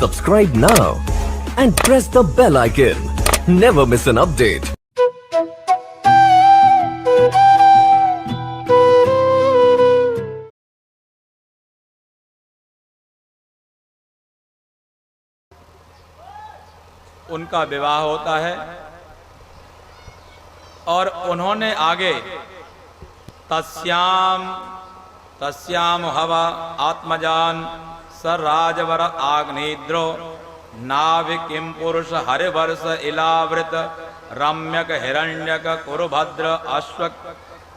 Subscribe now and press the bell icon. Never miss an update. उनका विवाह होता है और उन्होंने आगे तस्याम हवा आत्मजान स राजवर आग्नेद्रो नाविकिम पुरुष हरिवर्ष इलावृत रम्यक हिरण्यक कुरुभद्र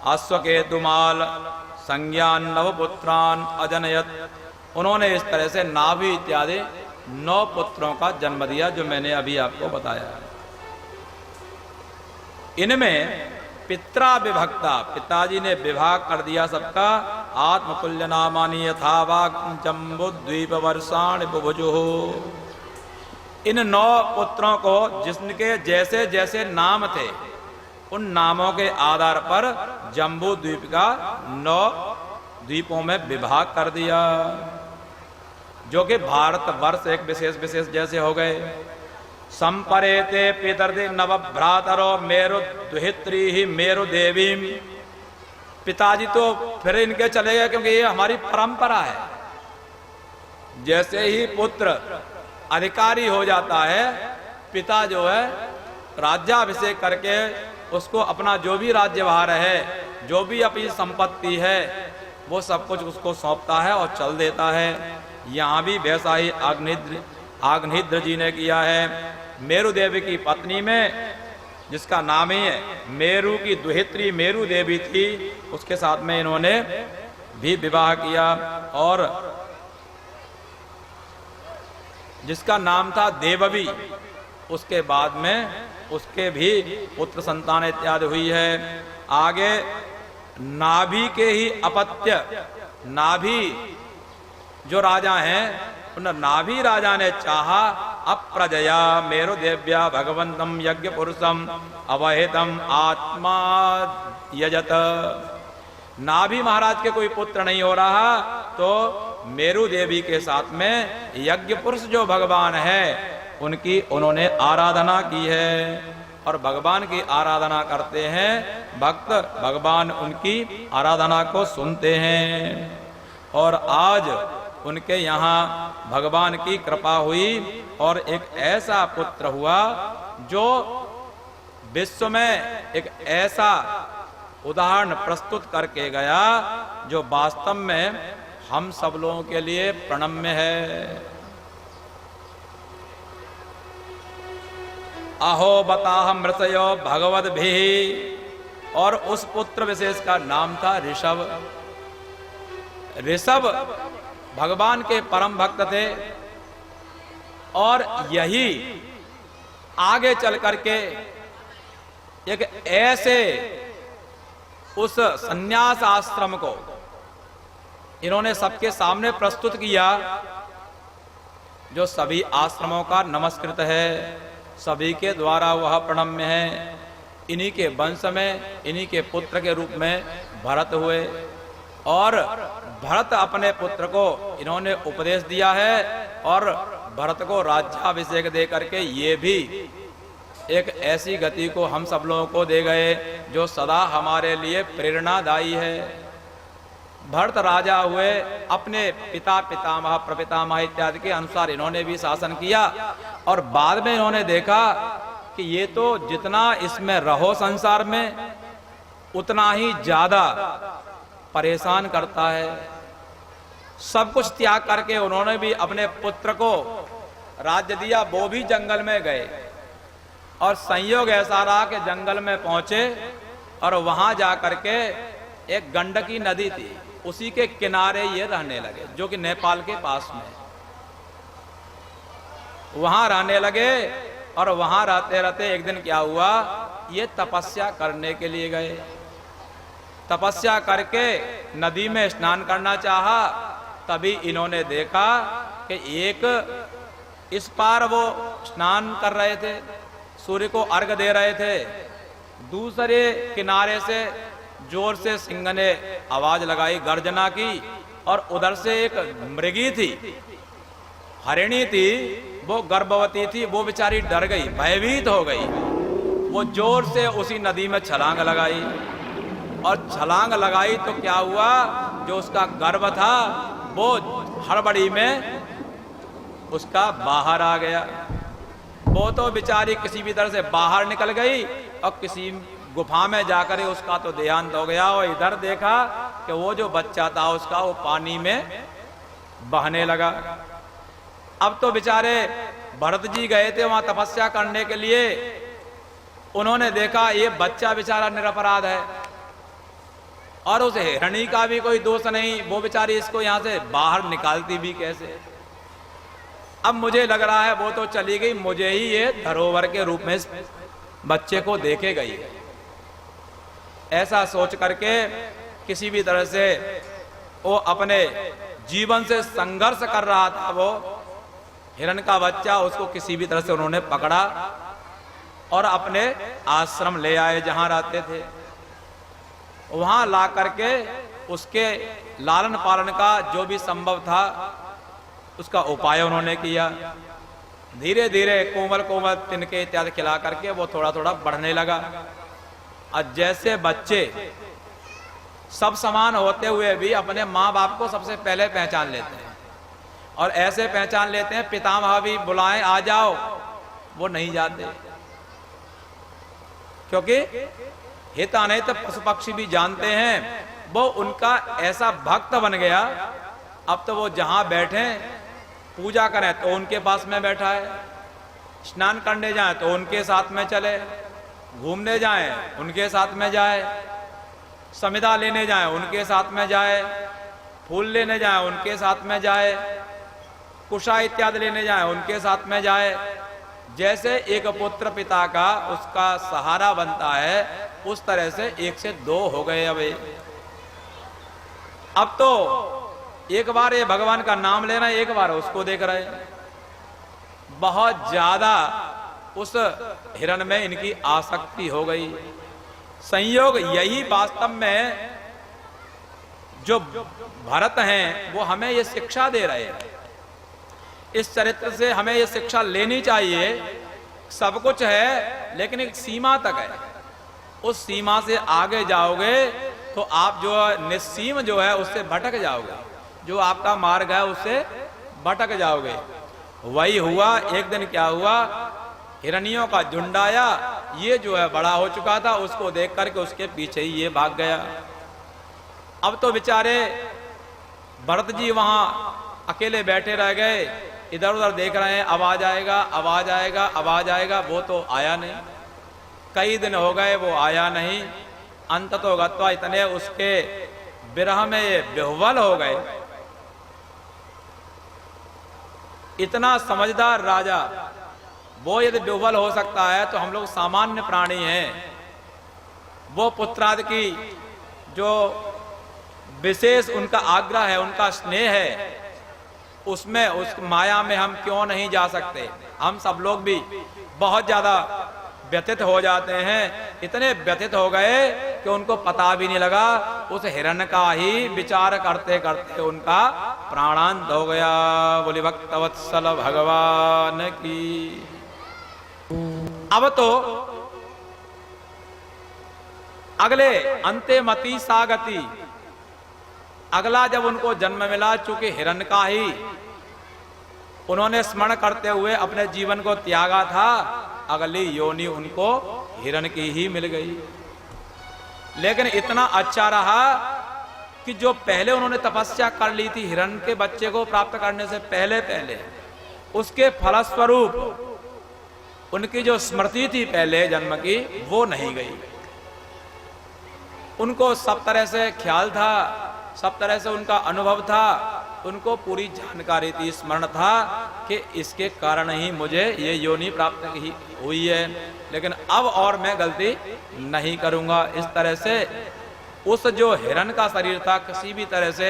अश्वकेतुमाल संज्ञान नवपुत्रान अजनयत। उन्होंने इस तरह से नाभि इत्यादि 9 पुत्रों का जन्म दिया, जो मैंने अभी आपको बताया। इनमें पित्रा विभक्ता, पिताजी ने विभाग कर दिया सबका। आत्मतुल्य नामानि यथावाग जम्बुद्वीप वर्षाण बुभुजु। इन 9 पुत्रों को जिसके जैसे जैसे नाम थे उन नामों के आधार पर जम्बू द्वीप का 9 द्वीपों में विभाग कर दिया, जो कि भारत वर्ष एक विशेष विशेष जैसे हो गए। संपरेते पितरदि नव भ्रातरो मेरु दुहित्री ही मेरु देवी। पिताजी तो फिर इनके चले गए, क्योंकि ये हमारी परंपरा है। जैसे ही पुत्र अधिकारी हो जाता है, पिता जो है राज्याभिषेक करके उसको अपना जो भी राज्यभार है, जो भी अपनी संपत्ति है, वो सब कुछ उसको सौंपता है और चल देता है। यहाँ भी वैसा ही आग्निद्र जी ने किया है। मेरु देवी की पत्नी में, जिसका नाम ही है मेरु की दुहित्री मेरु देवी थी, उसके साथ में इन्होंने भी विवाह किया। और जिसका नाम था देववी, उसके बाद में उसके भी पुत्र संतान इत्यादि हुई है। आगे नाभि के ही अपत्य, नाभि जो राजा हैं, उन नाभि राजा ने चाहा अप्रजया मेरु देव्या भगवंतम यज्ञ पुरुषम अवहितम आत्मा यजत। नाभि महाराज के कोई पुत्र नहीं हो रहा, तो मेरु देवी के साथ में यज्ञ पुरुष जो भगवान है उनकी उन्होंने आराधना की है। और भगवान की आराधना करते हैं भक्त, भगवान उनकी आराधना को सुनते हैं। और आज उनके यहाँ भगवान की कृपा हुई और एक ऐसा पुत्र हुआ जो विश्व में एक ऐसा उदाहरण प्रस्तुत करके गया, जो वास्तव में हम सब लोगों के लिए प्रणम्य है। अहो बताह मृतयो भगवद भी। और उस पुत्र विशेष का नाम था ऋषभ। ऋषभ भगवान के परम भक्त थे, और यही आगे चल करके एक ऐसे उस संन्यास आश्रम को इन्होंने सबके सामने प्रस्तुत किया, जो सभी आश्रमों का नमस्कृत है, सभी के द्वारा वह प्रणम्य है। इन्हीं के वंश में, इन्हीं के पुत्र के रूप में भरत हुए। और भरत अपने पुत्र को इन्होंने उपदेश दिया है, और भरत को राज्याभिषेक दे करके ये भी एक ऐसी गति को हम सब लोगों को दे गए, जो सदा हमारे लिए प्रेरणादायी है। भरत राजा हुए, अपने पिता पितामह प्रपितामह इत्यादि के अनुसार इन्होंने भी शासन किया। और बाद में इन्होंने देखा कि ये तो जितना इसमें रहो संसार में, उतना ही ज्यादा परेशान करता है। सब कुछ त्याग करके उन्होंने भी अपने पुत्र को राज्य दिया। वो भी जंगल में गए, और संयोग ऐसा रहा कि जंगल में पहुंचे और वहां जा करके एक गंडकी नदी थी, उसी के किनारे ये रहने लगे, जो कि नेपाल के पास में। वहां रहने लगे, और वहां रहते रहते एक दिन क्या हुआ, ये तपस्या करने के लिए गए। तपस्या करके नदी में स्नान करना चाहा, तभी इन्होंने देखा कि एक इस पार वो स्नान कर रहे थे, सूर्य को अर्घ दे रहे थे, दूसरे किनारे से जोर से सिंह ने आवाज लगाई, गर्जना की, और उधर से एक मृगी थी, हरिणी थी वो गर्भवती थी, वो बेचारी डर गई, भयभीत हो गई। वो जोर से उसी नदी में छलांग लगाई, और छलांग लगाई तो क्या हुआ, जो उसका गर्भ था वो हड़बड़ी में उसका बाहर आ गया। वो तो बेचारी किसी भी तरह से बाहर निकल गई, और किसी गुफा में जाकर उसका तो देहांत हो गया। और इधर देखा कि वो जो बच्चा था उसका वो पानी में बहने लगा। अब तो बेचारे भरत जी गए थे वहां तपस्या करने के लिए, उन्होंने देखा ये बच्चा बेचारा निरपराध है, और उस हिरणी का भी कोई दोष नहीं, वो बेचारी इसको यहां से बाहर निकालती भी कैसे। अब मुझे लग रहा है वो तो चली गई, मुझे ही ये धरोहर के रूप में इस बच्चे को देके गई। ऐसा सोच करके किसी भी तरह से वो अपने जीवन से संघर्ष कर रहा था। वो हिरण का बच्चा, उसको किसी भी तरह से उन्होंने पकड़ा और अपने आश्रम ले आए जहां रहते थे। वहां ला करके उसके लालन पालन का जो भी संभव था उसका उपाय उन्होंने किया। धीरे धीरे कोमल कोमल तिनके इत्यादि खिला करके वो थोड़ा थोड़ा बढ़ने लगा। और जैसे बच्चे सब समान होते हुए भी अपने माँ बाप को सबसे पहले पहचान लेते हैं, और ऐसे पहचान लेते हैं पितामह भी बुलाएं आ जाओ, वो नहीं जाते, क्योंकि हित अनित पशु पक्षी भी जानते हैं। वो उनका ऐसा भक्त बन गया, अब तो वो जहां बैठे पूजा करें तो उनके पास में बैठा है, स्नान करने जाए तो उनके साथ में चले, घूमने जाए उनके साथ में जाए, समिधा लेने जाए उनके साथ में जाए, फूल लेने जाए उनके साथ में जाए, कुशा इत्यादि लेने जाए उनके साथ में जाए। जैसे एक पुत्र पिता का उसका सहारा बनता है, उस तरह से एक से दो हो गए। अब तो एक बार ये भगवान का नाम ले रहे हैं, एक बार उसको देख रहे हैं। बहुत ज्यादा उस हिरण में इनकी आसक्ति हो गई। संयोग यही वास्तव में जो भरत हैं वो हमें ये शिक्षा दे रहे हैं। इस चरित्र से हमें ये शिक्षा लेनी चाहिए। सब कुछ है लेकिन एक सीमा तक है, उस सीमा से आगे जाओगे तो आप जो निस्सीम जो है उससे भटक जाओगे, जो आपका मार्ग है उससे भटक जाओगे। वही हुआ। एक दिन क्या हुआ, हिरनियों का झुंड आया, ये जो है बड़ा हो चुका था, उसको देख करके उसके पीछे ही ये भाग गया। अब तो बेचारे भरत जी वहां अकेले बैठे रह गए, इधर उधर देख रहे हैं, आवाज आएगा आवाज आएगा आवाज आएगा, वो तो आया नहीं। कई दिन हो गए वो आया नहीं। अंत तो गत्वा इतने उसके विरह में ये बेहुवल हो गए। इतना समझदार राजा वो यदि बेहुवल हो सकता है तो हम लोग सामान्य प्राणी हैं। वो पुत्रादि की जो विशेष उनका आग्रह है, उनका स्नेह है, उसमें उस माया में हम क्यों नहीं जा सकते। हम सब लोग भी बहुत ज्यादा व्यथित हो जाते हैं। इतने व्यथित हो गए कि उनको पता भी नहीं लगा, उस हिरण का ही विचार करते करते उनका प्राणांत हो गया। बोले भक्तवत्सल भगवान की। अब तो अगले अंते मति सागति, अगला जब उनको जन्म मिला, चूंकि हिरण का ही उन्होंने स्मरण करते हुए अपने जीवन को त्यागा था, अगली योनि उनको हिरण की ही मिल गई। लेकिन इतना अच्छा रहा कि जो पहले उन्होंने तपस्या कर ली थी हिरण के बच्चे को प्राप्त करने से पहले पहले, उसके फलस्वरूप उनकी जो स्मृति थी पहले जन्म की वो नहीं गई। उनको सब तरह से ख्याल था, सब तरह से उनका अनुभव था, उनको पूरी जानकारी थी, स्मरण था कि इसके कारण ही मुझे ये योनि प्राप्त हुई है, लेकिन अब और मैं गलती नहीं करूंगा। इस तरह से उस जो हिरण का शरीर था किसी भी तरह से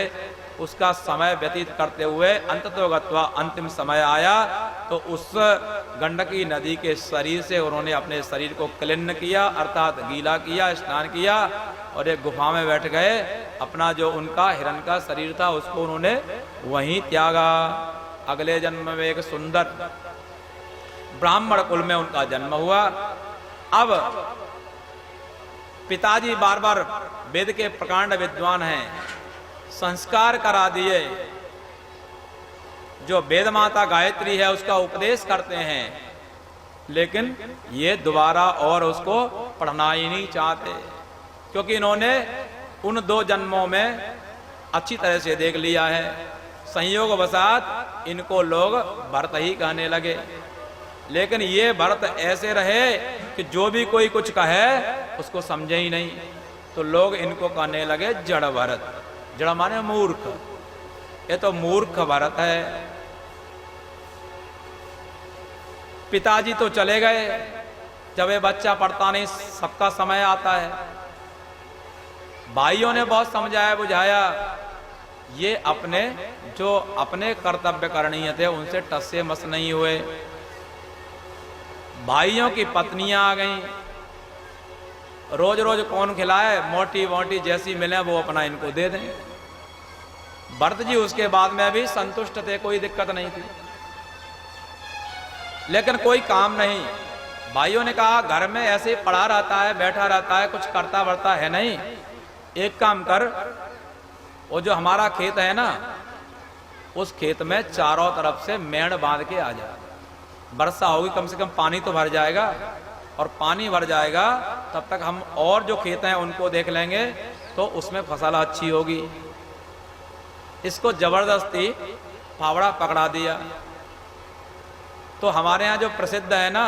उसका समय व्यतीत करते हुए अंततोगत्वा अंतिम समय आया तो उस गंडकी नदी के शरीर से उन्होंने अपने शरीर को क्लिन्न किया, अर्थात गीला किया, स्नान किया और एक गुफा में बैठ गए। अपना जो उनका हिरण का शरीर था उसको उन्होंने वहीं त्यागा। अगले जन्म में एक सुंदर ब्राह्मण कुल में उनका जन्म हुआ। अब पिताजी बार बार वेद के प्रकांड विद्वान हैं, संस्कार करा दिए, जो वेद माता गायत्री है उसका उपदेश करते हैं, लेकिन ये दोबारा और उसको पढ़ना ही नहीं चाहते, क्योंकि इन्होंने उन 2 जन्मों में अच्छी तरह से देख लिया है। संयोग वसात इनको लोग भरत ही कहने लगे, लेकिन ये भरत ऐसे रहे कि जो भी कोई कुछ कहे उसको समझे ही नहीं, तो लोग इनको कहने लगे जड़ भरत। जड़ माने मूर्ख, ये तो मूर्ख भरत है। पिताजी तो चले गए, जब ये बच्चा पढ़ता नहीं, सबका समय आता है। भाइयों ने बहुत समझाया बुझाया, ये अपने कर्तव्य करणीय थे उनसे टस से मस नहीं हुए। भाइयों की पत्नियां आ गईं, रोज रोज कौन खिलाए, मोटी मोटी जैसी मिले वो अपना इनको दे दें। भरत जी उसके बाद में भी संतुष्ट थे, कोई दिक्कत नहीं थी, लेकिन कोई काम नहीं। भाइयों ने कहा घर में ऐसे ही पड़ा रहता है, बैठा रहता है, कुछ करता वर्ता है नहीं, एक काम कर, वो जो हमारा खेत है ना, उस खेत में चारों तरफ से मेड़ बांध के आ जा। वर्षा होगी, कम से कम पानी तो भर जाएगा, और पानी भर जाएगा तब तक हम और जो खेत हैं उनको देख लेंगे, तो उसमें फसल अच्छी होगी। इसको जबरदस्ती फावड़ा पकड़ा दिया। तो हमारे यहाँ जो प्रसिद्ध है ना,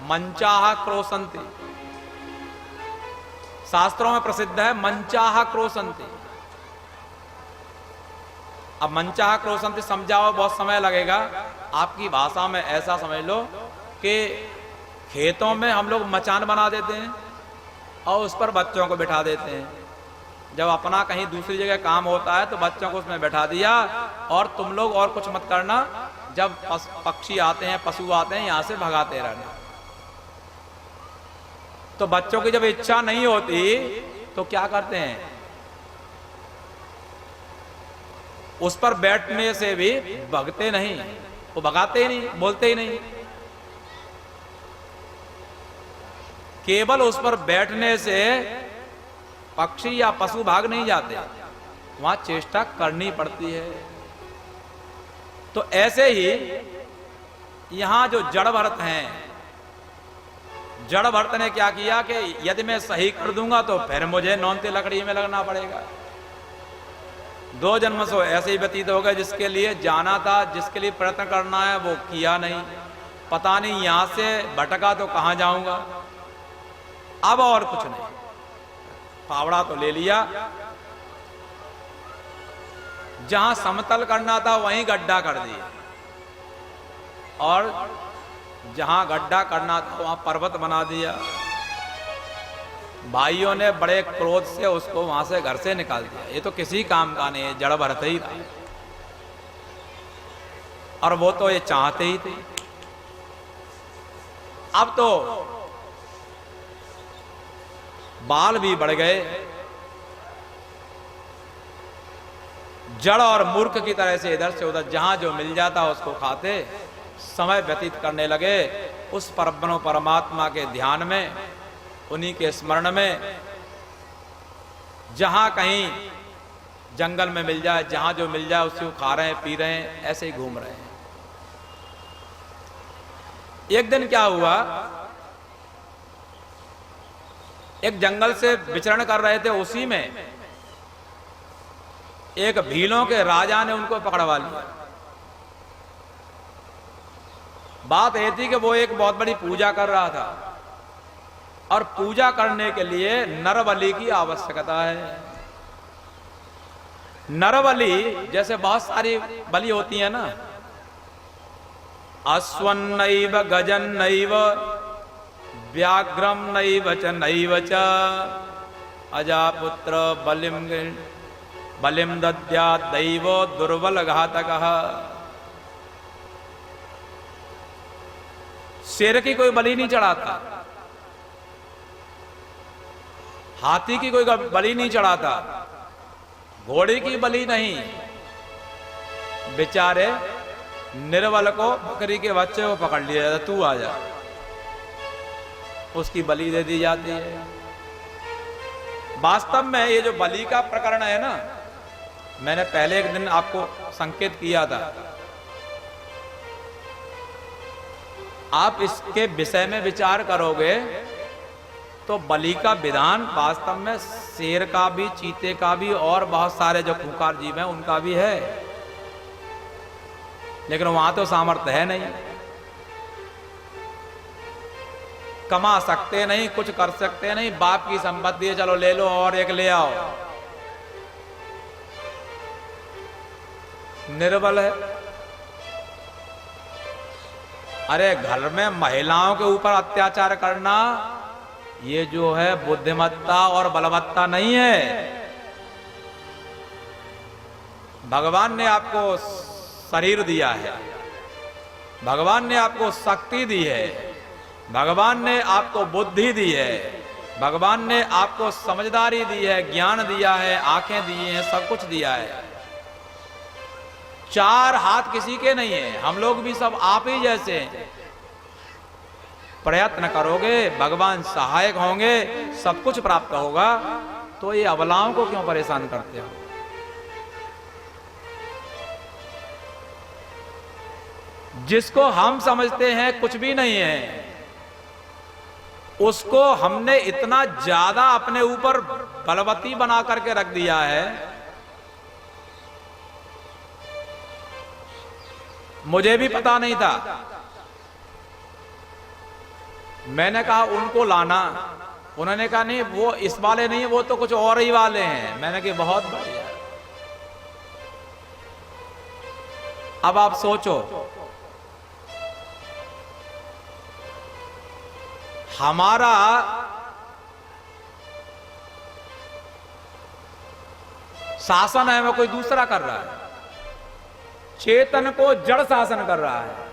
मंचाहा क्रोसंती, शास्त्रों में प्रसिद्ध है मंचाहा क्रोसंती। अब मंचाहा क्रोसंती समझाओ बहुत समय लगेगा, आपकी भाषा में ऐसा समझ लो कि खेतों में हम लोग मचान बना देते हैं और उस पर बच्चों को बिठा देते हैं। जब अपना कहीं दूसरी जगह काम होता है तो बच्चों को उसमें बैठा दिया, और तुम लोग और कुछ मत करना, जब पक्षी आते हैं, पशु आते हैं, यहां से भगाते रहना। तो बच्चों की जब इच्छा नहीं होती तो क्या करते हैं, उस पर बैठने से भी भगते नहीं, वो भगाते ही नहीं, बोलते ही नहीं। केवल उस पर बैठने से पक्षी या पशु भाग नहीं जाते, वहां चेष्टा करनी पड़ती है। तो ऐसे ही यहां जो जड़ भरत हैं, जड़ भरत ने क्या किया कि यदि मैं सही कर दूंगा तो फिर मुझे नौनते लकड़ी में लगना पड़ेगा। 2 जन्म से ऐसे ही व्यतीत हो गए, जिसके लिए जाना था, जिसके लिए प्रयत्न करना है वो किया नहीं, पता नहीं यहां से भटका तो कहां जाऊंगा। अब और कुछ नहीं, फावड़ा तो ले लिया, जहां समतल करना था वहीं गड्ढा कर दिया, और जहां गड्ढा करना था वहां पर्वत बना दिया। भाइयों ने बड़े क्रोध से उसको वहां से घर से निकाल दिया। ये तो किसी काम का नहीं है, जड़ भरत ही था, और वो तो ये चाहते ही थे। अब तो बाल भी बढ़ गए, जड़ और मूर्ख की तरह से इधर से उधर जहां जो मिल जाता उसको खाते, समय व्यतीत करने लगे उस परब्रह्म परमात्मा के ध्यान में, उन्हीं के स्मरण में। जहां कहीं जंगल में मिल जाए, जहां जो मिल जाए उसको खा रहे हैं, पी रहे हैं, ऐसे ही घूम रहे हैं। एक दिन क्या हुआ, एक जंगल से विचरण कर रहे थे, उसी में एक भीलों के राजा ने उनको पकड़वा लिया। बात यह थी कि वो एक बहुत बड़ी पूजा कर रहा था, और पूजा करने के लिए नरबलि की आवश्यकता है। नरबलि जैसे बहुत सारी बलि होती है ना, अश्वन्नैव गजन्नैव व्याघ्रम नैव च अजापुत्र बलिम दद्यात् दैवो दुर्बल घातकः। शेर की कोई बलि नहीं चढ़ाता, हाथी की कोई बलि नहीं चढ़ाता, घोड़े की बलि नहीं, बेचारे निर्बल को बकरी के बच्चे को पकड़ लिया जाता, तू आ जा, उसकी बलि दे दी जाती है। वास्तव में ये जो बलि का प्रकरण है ना, मैंने पहले एक दिन आपको संकेत किया था, आप इसके विषय में विचार करोगे तो बलि का विधान वास्तव में शेर का भी, चीते का भी और बहुत सारे जो खूंखार जीव हैं उनका भी है, लेकिन वहां तो सामर्थ्य है नहीं, कमा सकते नहीं, कुछ कर सकते नहीं, बाप की संपत्ति है चलो ले लो और एक ले आओ, निर्बल है। अरे घर में महिलाओं के ऊपर अत्याचार करना ये जो है बुद्धिमत्ता और बलवत्ता नहीं है। भगवान ने आपको शरीर दिया है, भगवान ने आपको शक्ति दी है, भगवान ने आपको बुद्धि दी है, भगवान ने आपको समझदारी दी है, ज्ञान दिया है, आंखें दी हैं, सब कुछ दिया है। चार हाथ किसी के नहीं है, हम लोग भी सब आप ही जैसे हैं। प्रयत्न करोगे भगवान सहायक होंगे, सब कुछ प्राप्त होगा। तो ये अबलाओं को क्यों परेशान करते हो? जिसको हम समझते हैं कुछ भी नहीं है, उसको हमने इतना ज्यादा अपने ऊपर बलवती बना करके रख दिया है। मुझे भी पता नहीं था, मैंने कहा उनको लाना, उन्होंने कहा नहीं वो इस वाले नहीं, वो तो कुछ और ही वाले हैं। मैंने कहा बहुत बढ़िया। अब आप सोचो, हमारा शासन है वो कोई दूसरा कर रहा है, चेतन को जड़ शासन कर रहा है।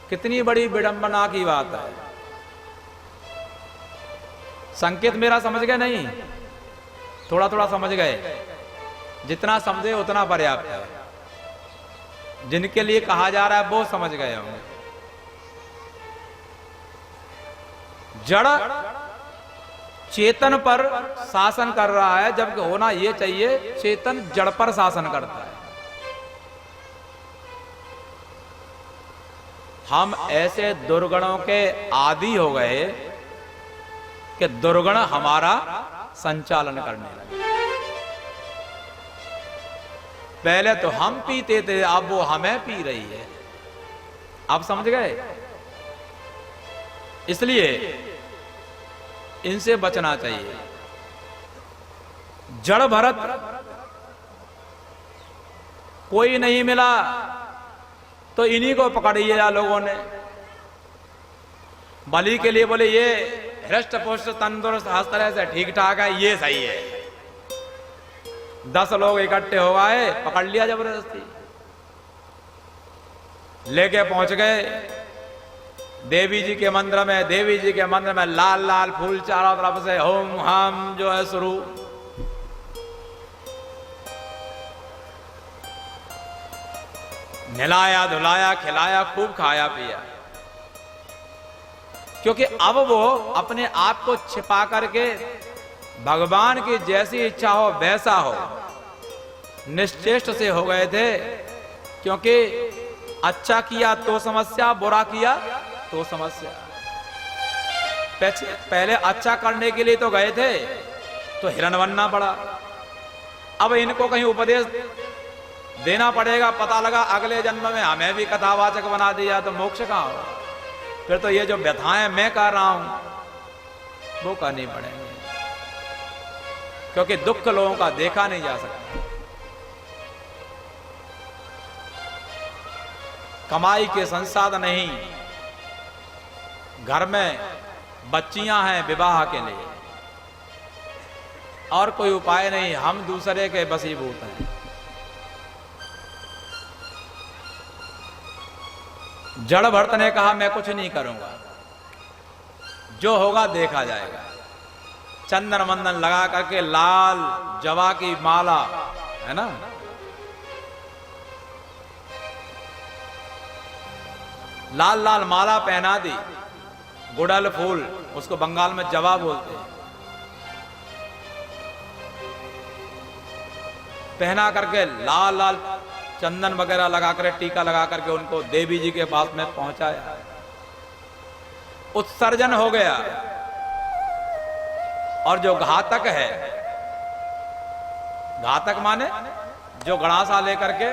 कितनी बड़ी विडंबना की बात है। संकेत मेरा समझ गए नहीं? थोड़ा थोड़ा समझ गए, जितना समझे उतना पर्याप्त है। जिनके लिए कहा जा रहा है वो समझ गए होंगे। जड़ चेतन पर शासन कर रहा है, जबकि होना यह चाहिए चेतन जड़ पर शासन करता है। हम ऐसे दुर्गुणों के आदी हो गए कि दुर्गुण हमारा संचालन करने लगे। पहले तो हम पीते थे, अब वो हमें पी रही है। आप समझ गए? इसलिए इनसे बचना चाहिए। जड़ भरत कोई नहीं मिला तो इन्हीं को पकड़ लिया लोगों ने। बलि के लिए बोले ये हृष्ट पुष्ट तंदुरुस्त हर तरह से ठीक ठाक है, ये सही है। 10 लोग इकट्ठे हो गए, पकड़ लिया जबरदस्ती, लेके पहुंच गए देवी जी के मंदिर में। देवी जी के मंदिर में लाल लाल फूल चारों तरफ से होम हम जो है शुरू। नहलाया धुलाया खिलाया, खूब खाया पिया, क्योंकि अब वो अपने आप को छिपा करके भगवान की जैसी इच्छा हो वैसा हो निश्चेष्ट से हो गए थे। क्योंकि अच्छा किया तो समस्या, बुरा किया तो समस्या। पहले अच्छा करने के लिए तो गए थे तो हिरण बनना पड़ा। अब इनको कहीं उपदेश देना पड़ेगा, पता लगा अगले जन्म में हमें भी कथावाचक बना दिया तो मोक्ष कहां होगा? फिर तो ये जो व्यथाएं मैं कर रहा हूं वो करनी पड़ेंगी, क्योंकि दुख लोगों का देखा नहीं जा सकता। कमाई के संसाधन नहीं, घर में बच्चियां हैं विवाह के लिए, और कोई उपाय नहीं, हम दूसरे के बसीभूत हैं। जड़ भरत ने कहा मैं कुछ नहीं करूंगा, जो होगा देखा जाएगा। चंदन मंदन लगा करके लाल जवा की माला है ना, लाल लाल माला पहना दी, गुड़ल फूल, उसको बंगाल में जवा बोलते हैं, पहना करके लाल लाल चंदन वगैरह लगा कर, टीका लगा करके उनको देवी जी के पास में पहुंचाया। उत्सर्जन हो गया। और जो घातक है, घातक माने जो गणासा लेकर के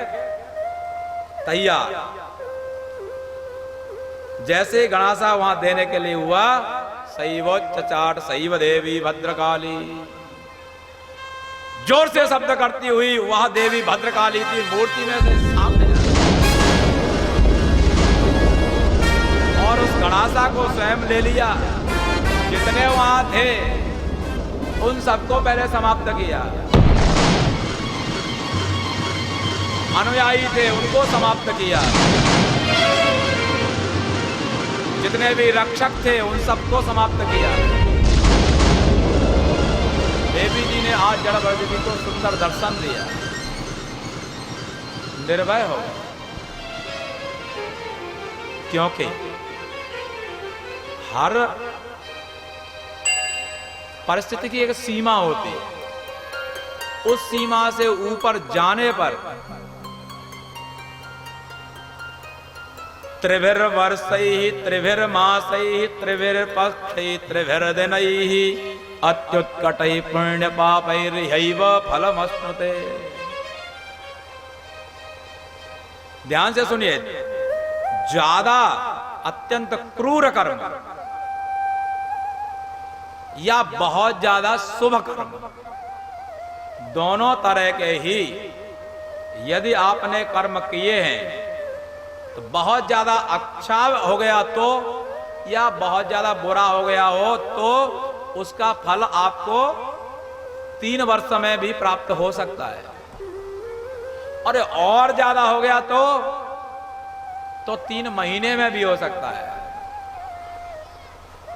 तैयार, जैसे ही गणासा वहां देने के लिए हुआ, सैव चचाट सैव देवी भद्रकाली, जोर से शब्द करती हुई वह देवी भद्रकाली की मूर्ति में से सामने और उस गणासा को स्वयं ले लिया। जितने वहां थे उन सबको पहले समाप्त किया, अनुयायी थे उनको समाप्त किया, जितने भी रक्षक थे उन सबको समाप्त किया। देवी जी ने आज जड़भद्र जी को सुंदर दर्शन दिया, निर्भय हो गए, क्योंकि हर परिस्थिति की एक सीमा होती है। उस सीमा से ऊपर जाने पर त्रिभिर वर्षैहि त्रिभिर मासैहि त्रिभिर पक्षैहि त्रिभिर दिनैहि अत्युत्कटैः पुण्य पापैर्हैव फलमश्नुते। ध्यान से सुनिए, ज्यादा अत्यंत क्रूर कर्म या बहुत ज्यादा शुभ कर्म, दोनों तरह के ही यदि आपने कर्म किए हैं तो बहुत ज्यादा अच्छा हो गया तो या बहुत ज्यादा बुरा हो गया हो तो उसका फल आपको 3 वर्ष में भी प्राप्त हो सकता है, और ज्यादा हो गया तो 3 महीने में भी हो सकता है,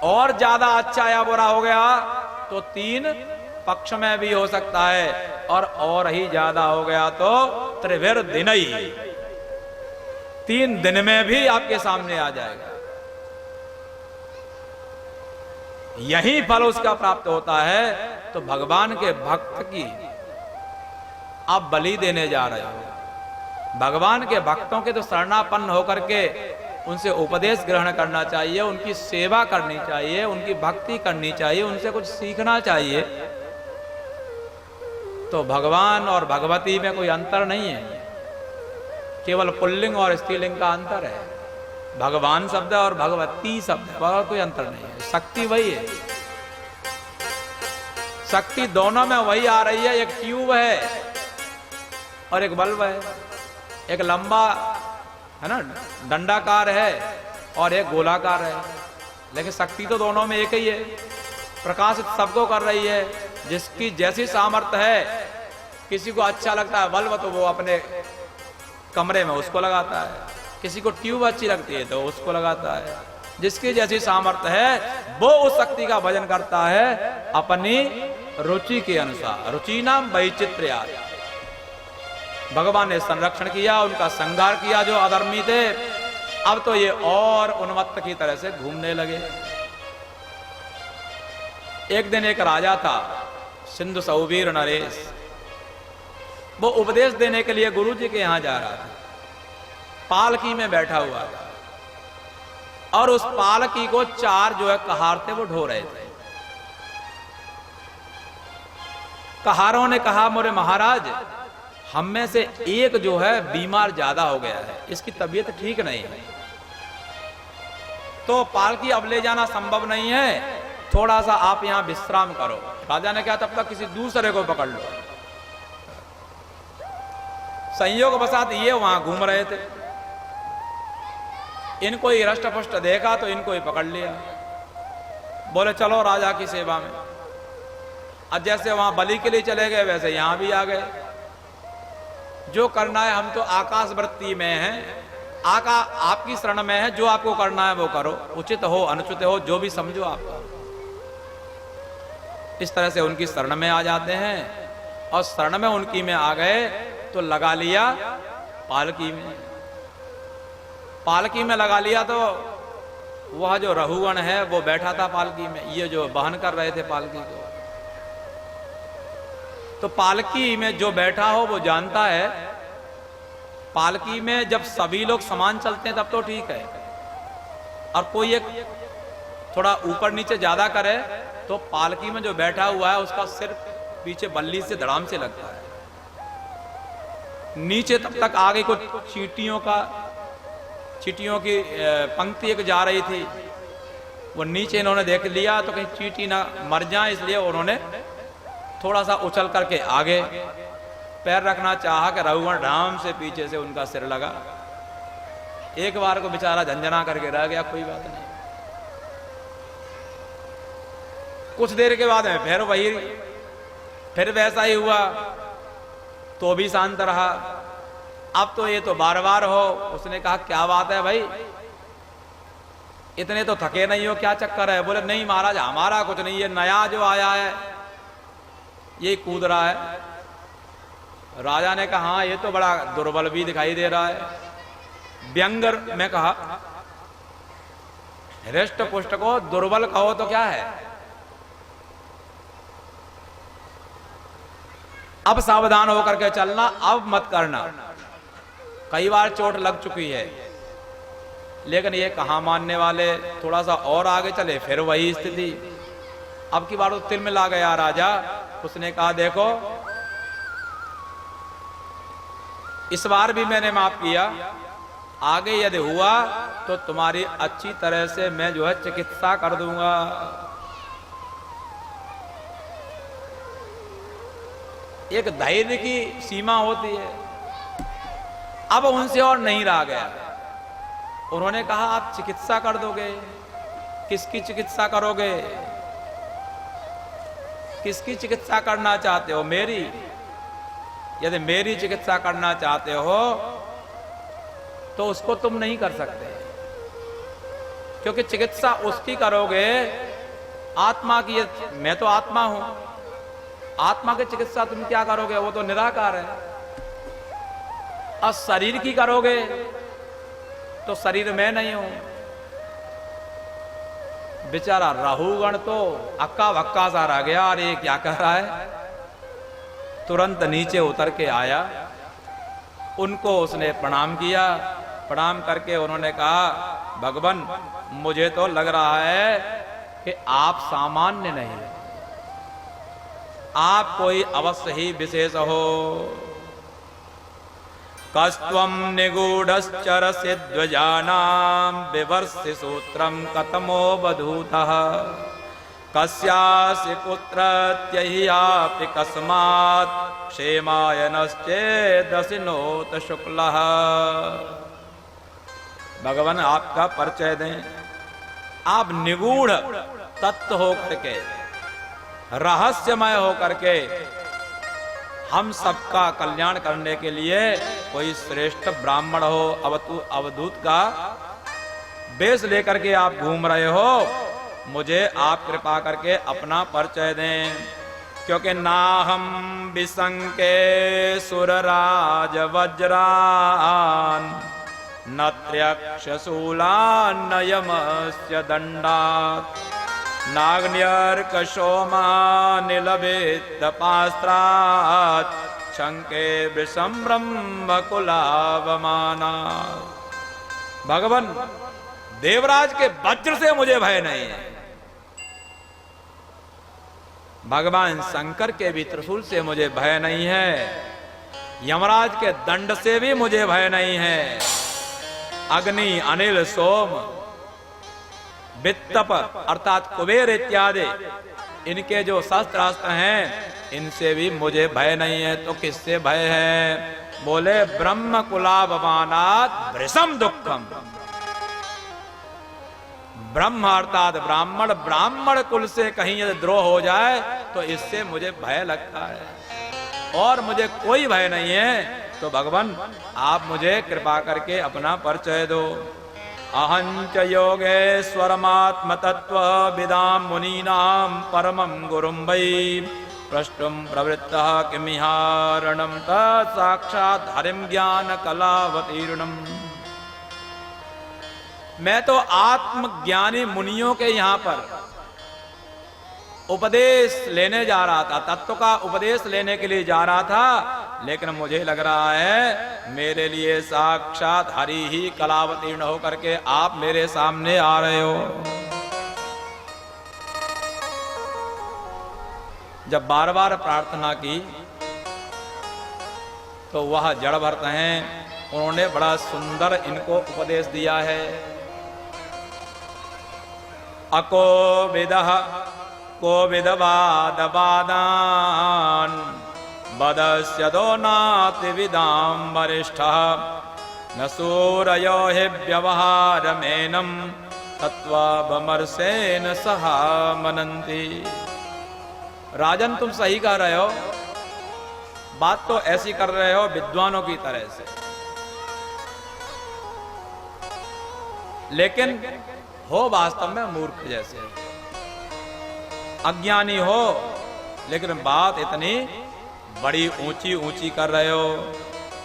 और ज्यादा अच्छा या बुरा हो गया तो 3 पक्ष में भी हो सकता है, और ही ज्यादा हो गया तो त्रिभिर दिनैहि 3 दिन में भी आपके सामने आ जाएगा। यही फल उसका प्राप्त होता है। तो भगवान के भक्त की आप बलि देने जा रहे हो, भगवान के भक्तों के तो शरणापन्न होकर के उनसे उपदेश ग्रहण करना चाहिए, उनकी सेवा करनी चाहिए, उनकी भक्ति करनी चाहिए, उनसे कुछ सीखना चाहिए। तो भगवान और भगवती में कोई अंतर नहीं है, केवल पुल्लिंग और स्त्रीलिंग का अंतर है। भगवान शब्द और भगवती शब्द और कोई अंतर नहीं है, शक्ति वही है। शक्ति दोनों में वही आ रही है। एक ट्यूब है और एक बल्ब है, एक लंबा है ना दंडाकार है और एक गोलाकार है, लेकिन शक्ति तो दोनों में एक ही है। प्रकाशित सबको कर रही है, जिसकी जैसी सामर्थ्य है। किसी को अच्छा लगता है बल्ब तो वो अपने कमरे में उसको लगाता है, किसी को ट्यूब अच्छी लगती है तो उसको लगाता है। जिसकी जैसी सामर्थ्य है वो उस शक्ति का भजन करता है अपनी रुचि के अनुसार। रुचि नाम वैचित्र्यात्। भगवान ने संरक्षण किया, उनका संहार किया जो अधर्मी थे। अब तो ये और उन्मत्त की तरह से घूमने लगे। एक दिन एक राजा था सिंधु सौवीर नरेश, वो उपदेश देने के लिए गुरु जी के यहां जा रहा था। पालकी में बैठा हुआ था और उस पालकी को 4 जो है कहार थे वो ढो रहे थे। कहारों ने कहा, मोरे महाराज हम में से एक जो है बीमार ज्यादा हो गया है, इसकी तबीयत ठीक नहीं है, तो पालकी अब ले जाना संभव नहीं है, थोड़ा सा आप यहां विश्राम करो। राजा ने कहा तब तक किसी दूसरे को पकड़ लो। संयोग बसात ये वहां घूम रहे थे, इनको ही रष्ट पुष्ट देखा तो इनको ही पकड़ लिया। बोले चलो राजा की सेवा में। अब जैसे वहां बलि के लिए चले गए वैसे यहां भी आ गए। जो करना है, हम तो आकाश वृत्ति में हैं, आपकी शरण में है, जो आपको करना है वो करो, उचित हो अनुचित हो जो भी समझो आपका। इस तरह से उनकी शरण में आ जाते हैं और शरण में उनकी में आ गए तो लगा लिया पालकी में। पालकी में लगा लिया तो वह जो रहुगण है वो बैठा था पालकी में, ये जो वहन कर रहे थे पालकी को। तो पालकी में जो बैठा हो वो जानता है, पालकी में जब सभी लोग समान चलते हैं तब तो ठीक है, और कोई एक थोड़ा ऊपर नीचे ज्यादा करे तो पालकी में जो बैठा हुआ है उसका सिर पीछे बल्ली से धड़ाम से लगता है। नीचे तब तक आगे कुछ चींटियों की पंक्ति एक जा रही थी, वो नीचे इन्होंने देख लिया तो कहीं चींटी ना मर जाए, इसलिए उन्होंने थोड़ा सा उछल करके आगे पैर रखना चाहा कि रघुगण राम से पीछे से उनका सिर लगा। एक बार को बेचारा झंझना करके रह गया, कोई बात नहीं। कुछ देर के बाद में फिर वैसा ही हुआ तो भी शांत रहा। अब तो ये तो बार बार हो। उसने कहा क्या बात है भाई, इतने तो थके नहीं हो, क्या चक्कर है? बोले नहीं महाराज हमारा कुछ नहीं, ये नया जो आया है ये कूद रहा है। राजा ने कहा हाँ ये तो बड़ा दुर्बल भी दिखाई दे रहा है। व्यंगर में कहा हृष्ट पुष्ट को दुर्बल कहो तो क्या है। अब सावधान होकर के चलना, अब मत करना। कई बार चोट लग चुकी है, लेकिन ये कहां मानने वाले। थोड़ा सा और आगे चले फिर वही स्थिति। अब की बार तो तिल में ला गया राजा। उसने कहा देखो इस बार भी मैंने माफ किया, आगे यदि हुआ तो तुम्हारी अच्छी तरह से मैं जो है चिकित्सा कर दूंगा। एक धैर्य की सीमा होती है। अब उनसे और नहीं रहा गया। उन्होंने कहा आप चिकित्सा कर दोगे? किसकी चिकित्सा करोगे? किसकी चिकित्सा करना चाहते हो? मेरी? यदि मेरी चिकित्सा करना चाहते हो तो उसको तुम नहीं कर सकते, क्योंकि चिकित्सा उसकी करोगे आत्मा की। मैं तो आत्मा हूं, आत्मा की चिकित्सा तुम क्या करोगे? वो तो निराकार है। और शरीर की करोगे तो शरीर में नहीं हूं। बेचारा राहुगण तो अक्का वक्का सा रह गया, और ये क्या कह रहा है। तुरंत नीचे उतर के आया, उनको उसने प्रणाम किया। प्रणाम करके उन्होंने कहा भगवान मुझे तो लग रहा है कि आप सामान्य नहीं, आप कोई अवश्य ही विशेष हो। कस्त्वं निगूढ़श्चरसि ध्वजानां विवर्षि सूत्रं कतमो बधूतः कस्यासि पुत्रत्यह्यापि कस्मात् क्षेमायनश्चेदसिनोत शुक्लः। भगवान आपका परिचय दें। आप निगूढ़ तत्व होकर के, रहस्यमय होकर के हम सबका कल्याण करने के लिए कोई श्रेष्ठ ब्राह्मण हो, अवधूत का वेश लेकर के आप घूम रहे हो, मुझे आप कृपा करके अपना परिचय दें। क्योंकि नाहम विसंके सुरराज वज्रान नत्र्यक्षशूलान नयमस्य दंडात् नाग्न्यर्कशोमानिलभित्तपास्त्रात् शंके वृषं ब्रह्मकुलावमानात्। भगवान देवराज के वज्र से मुझे भय नहीं है, भगवान शंकर के भी त्रिशूल से मुझे भय नहीं है, यमराज के दंड से भी मुझे भय नहीं है। अग्नि अनिल सोम वित्तप अर्थात कुबेर इत्यादि इनके जो शस्त्रास्त्र हैं इनसे भी मुझे भय नहीं है। तो किससे भय है? बोले ब्रह्म कुलावमानात् वृषम दुखम। ब्रह्म अर्थात ब्राह्मण, ब्राह्मण कुल से कहीं यदि द्रोह हो जाए तो इससे मुझे भय लगता है, और मुझे कोई भय नहीं है। तो भगवान आप मुझे कृपा करके अपना परिचय दो। अहंच योगेश्वरमात्म तत्व विदाम मुनीनाम परमं गुरुं वै प्रष्टुम प्रवृत्तः किमिहारणं तत् साक्षात् हरिं ज्ञान कलावतीर्णम्। मैं तो आत्मज्ञानी मुनियों के यहां पर उपदेश लेने जा रहा था, तत्व का उपदेश लेने के लिए जा रहा था, लेकिन मुझे लग रहा है मेरे लिए साक्षात हरि ही कलावतीर्ण होकर के आप मेरे सामने आ रहे हो। जब बार बार प्रार्थना की तो वह जड़ भरत हैं, उन्होंने बड़ा सुंदर इनको उपदेश दिया है। अको विदः को विदवाद वादान बदस्यदो नाति विदाम वरिष्ठः न सूरयो हि व्यवहारमेनं तत्त्वमर्षेण सह मनन्ति। राजन, तुम सही कह रहे हो, बात तो ऐसी कर रहे हो विद्वानों की तरह से, लेकिन हो वास्तव में मूर्ख जैसे, अज्ञानी हो, लेकिन बात इतनी बड़ी ऊंची ऊंची कर रहे हो।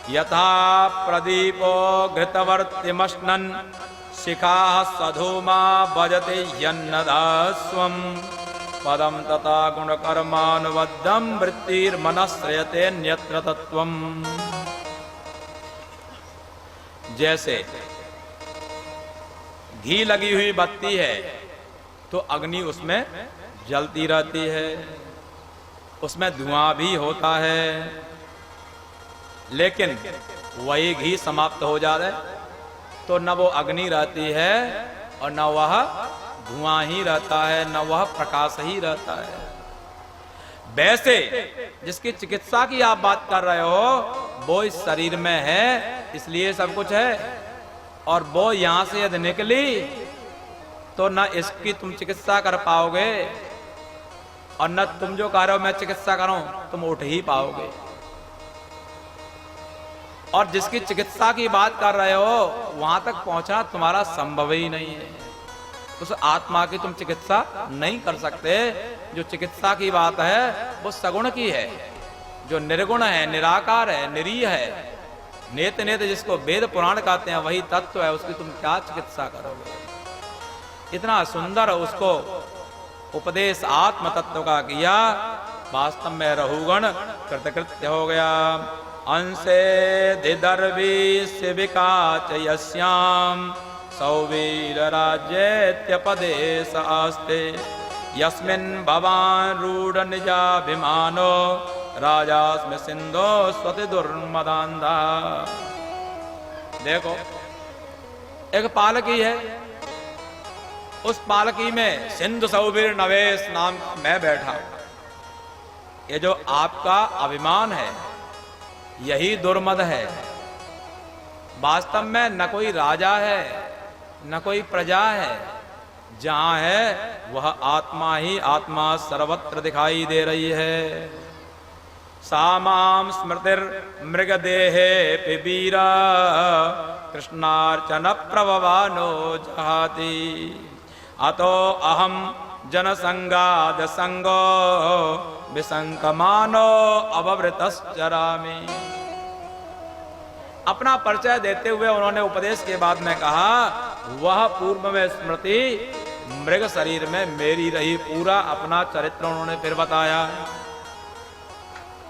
यथा प्रदीपो घृतवर्तिमश्नन् शिखा सधूमा भजते यन्नदास्वम् पदम तथा गुणकर्मानुबद्धं वृत्तिर्मनश्रयते न्यत्र तत्त्वम्। जैसे घी लगी हुई बत्ती है तो अग्नि उसमें जलती रहती है, उसमें धुआं भी होता है, लेकिन वही घी समाप्त हो जाए तो न वो अग्नि रहती है और न वह धुआं ही रहता है, न वह प्रकाश ही रहता है। वैसे जिसकी चिकित्सा की आप बात कर रहे हो वो इस शरीर में है, इसलिए सब कुछ है, और वो यहां से यदि निकली तो न इसकी तुम चिकित्सा कर पाओगे और न तुम जो कह रहे हो मैं चिकित्सा करूं तुम उठ ही पाओगे। और जिसकी चिकित्सा की बात कर रहे हो वहां तक पहुंचना तुम्हारा संभव ही नहीं है। उस आत्मा की तुम चिकित्सा नहीं कर सकते। जो चिकित्सा की बात है वो सगुण की है, जो निर्गुण है, निराकार है, निरीह है, नेत नेत जिसको वेद पुराण कहते हैं वही तत्व है, उसकी तुम क्या चिकित्सा करोगे। इतना सुंदर उसको उपदेश आत्म तत्व का किया, वास्तव में रहुगण कृतकृत्य हो गया। अंशे धिदर्वी शिविका च यस्याम सौवीर राज्येत्यपदेश आस्ते यस्मिन् भवान् रूढ़ निजाभिमानो राजास्मि सिंधो स्वति दुर्मदान्धा। देखो एक पालकी है, उस पालकी में सिंधु सौवीर नवेश नाम मैं बैठा। ये जो आपका अभिमान है यही दुर्मद है। वास्तव में न कोई राजा है न कोई प्रजा है, जहां है वह आत्मा ही आत्मा सर्वत्र दिखाई दे रही है। सामाम स्मृतिर मृगदेहे पिबीरा कृष्णार्चन प्रभवानो जहाति अतो अहम जनसंगाद संगो विसंकमानो अववृतश्चरामि। अपना परिचय देते हुए उन्होंने उपदेश के बाद में कहा वह पूर्व में स्मृति मृग शरीर में मेरी रही। पूरा अपना चरित्र उन्होंने फिर बताया।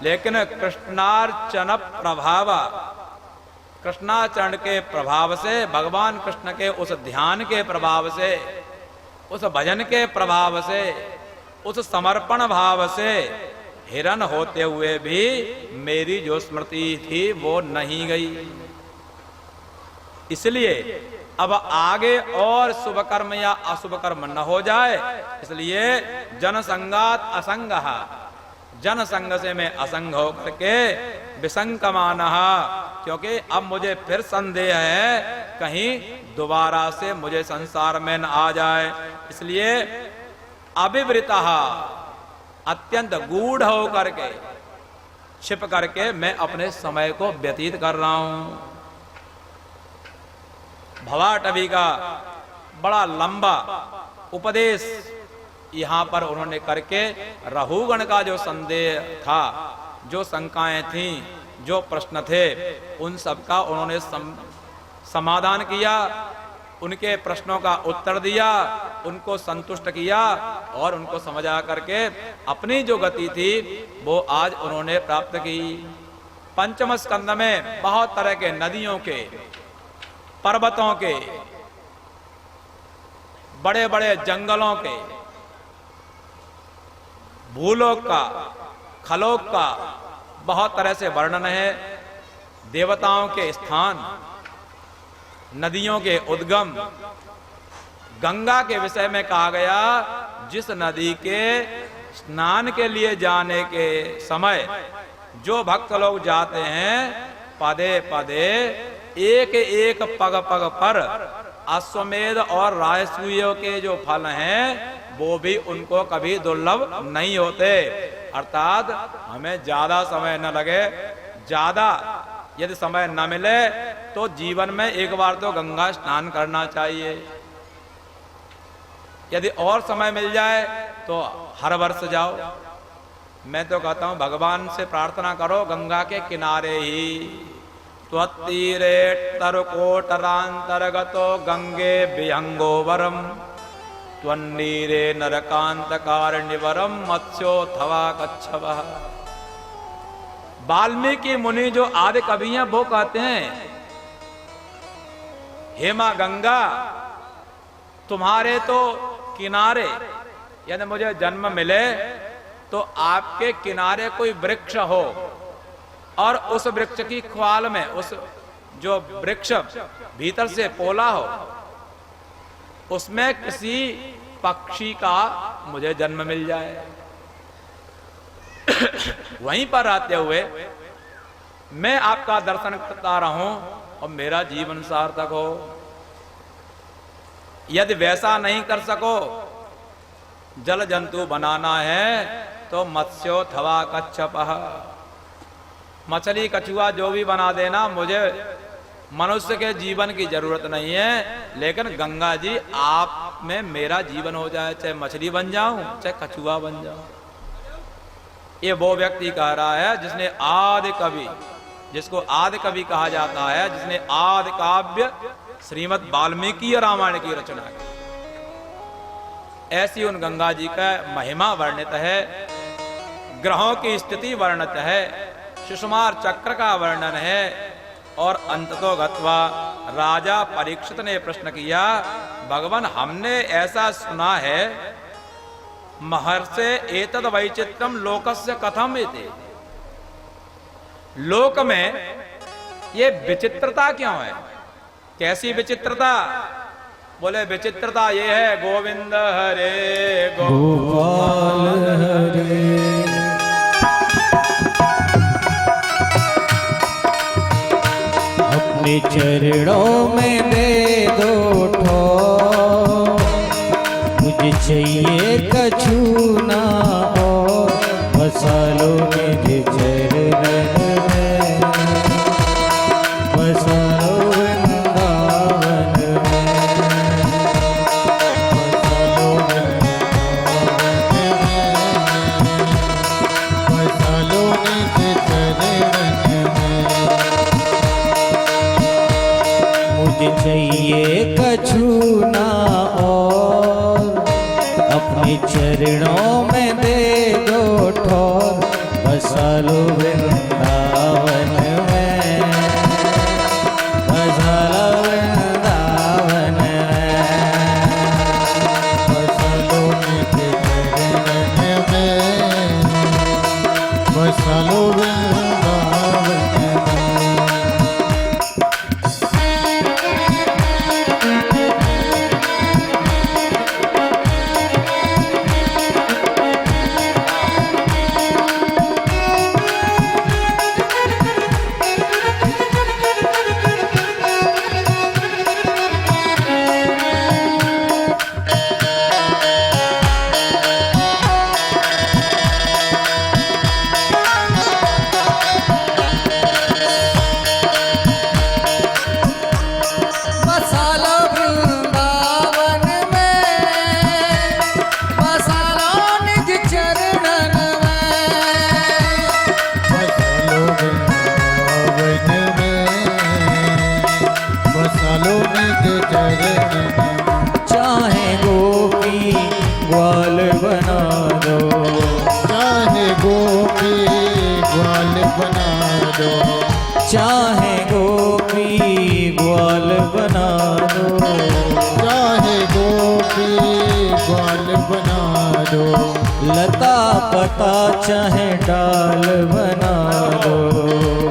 लेकिन कृष्णार्चन प्रभाव, कृष्णाचरण के प्रभाव से, भगवान कृष्ण के उस ध्यान के प्रभाव से, उस भजन के प्रभाव से, उस समर्पण भाव से हिरण होते हुए भी मेरी जो स्मृति थी वो नहीं गई। इसलिए अब आगे और शुभ कर्म या अशुभ कर्म न हो जाए, इसलिए जनसंगात असंगः, जन संग से मैं असंग होकर के विसंकमान, क्योंकि अब मुझे फिर संदेह है कहीं दोबारा से मुझे संसार में न आ जाए। इसलिए अविवृता, अत्यंत गूढ़ होकर के, छिप करके मैं अपने समय को व्यतीत कर रहा हूं। भवाटवी का बड़ा लंबा उपदेश यहां पर उन्होंने करके रहुगण का जो संदेह था, जो शंकाएं थीं, जो प्रश्न थे, उन सब का उन्होंने समाधान किया। उनके प्रश्नों का उत्तर दिया, उनको संतुष्ट किया और उनको समझा करके अपनी जो गति थी वो आज उन्होंने प्राप्त की। पंचम स्कंद में बहुत तरह के नदियों के, पर्वतों के, बड़े बड़े जंगलों के, भूलोक का, खलोक का बहुत तरह से वर्णन है। देवताओं के स्थान, नदियों के उद्गम, गंगा के विषय में कहा गया जिस नदी के स्नान के लिए जाने के समय जो भक्त लोग जाते हैं पदे पदे एक एक पग पग पर अश्वमेध और राजसूयों के जो फल हैं वो भी उनको कभी दुर्लभ नहीं होते। अर्थात हमें ज्यादा समय न लगे, ज्यादा यदि समय न मिले तो जीवन में एक बार तो गंगा स्नान करना चाहिए। यदि और समय मिल जाए तो हर वर्ष जाओ। मैं तो कहता हूं भगवान से प्रार्थना करो गंगा के किनारे ही। त्वत्तीरे तरकोटरांतर्गतो गंगे विहंगो वरम त्वन्नीरे नरकांतकारिणीवरम मत्स्योथवा कच्छवः। वाल्मीकि मुनि जो आदि कवि हैं वो कहते हैं हे मां गंगा तुम्हारे तो किनारे यदि मुझे जन्म मिले तो आपके किनारे कोई वृक्ष हो और उस वृक्ष की ख्वाल में उस जो वृक्ष भीतर से पोला हो उसमें किसी पक्षी का मुझे जन्म मिल जाए। वहीं पर रहते हुए मैं आपका दर्शन करता रहूं और मेरा जीवन सार्थक हो। यदि वैसा नहीं कर सको, जल जंतु बनाना है तो मत्स्योथवा कच्छपः, मछली कछुआ जो भी बना देना, मुझे मनुष्य के जीवन की जरूरत नहीं है, लेकिन गंगा जी आप में मेरा जीवन हो जाए, चाहे मछली बन जाऊं चाहे कछुआ बन जाऊं। ये वो व्यक्ति कह रहा है जिसने आदि कवि, जिसको आदि कवि कहा जाता है, जिसने आदि काव्य श्रीमद् वाल्मीकि रामायण की रचना की। ऐसी उन गंगा जी का महिमा वर्णित है, ग्रहों की स्थिति वर्णित है, सुषमार चक्र का वर्णन है। और अंततो गत्वा राजा परीक्षित ने प्रश्न किया, भगवान हमने ऐसा सुना है महर्षे एतद वैचित्रम लोकस्य कथम इति, लोक में ये विचित्रता क्यों है? कैसी विचित्रता? बोले विचित्रता ये है गोविंद हरे गोपाल हरे, अपने चरणों में दे दो ठो, मुझे चाहिए कछु ना और, बसा लो मेरे चरणन में, बसा लो वृंदावन में, बसा लो वृंदावन में, बसा लो मेरे चरणन में। मुझे चाहिए कछु ना और, अपने चरणों में दे दो ठोर, बसा लो वृंदावन में, बसा लो वृंदावन में, बसा लो मेरे चरणन में, बसा लो वृंदावन में। चरणन में। चाहे गोपी ग्वाल बना दो, चाहे गोपी ग्वाल बना दो, चाहे गोपी ग्वाल बना दो, चाहे गोपी ग्वाल बना दो, लता पता चाहे डाल बना दो,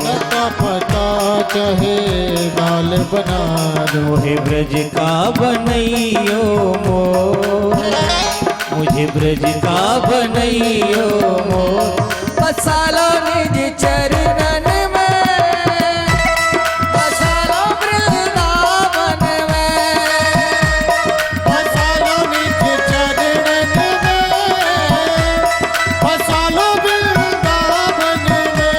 लता पता चाहे डाल बना दो। मोहे ब्रज का बनैयो मोर, मुझे ब्रज का बनैयो मोर, बसालो निज चरणन में, बसालो वृंदावन में, बसालो निज चरणन में, बसालो वृंदावन में।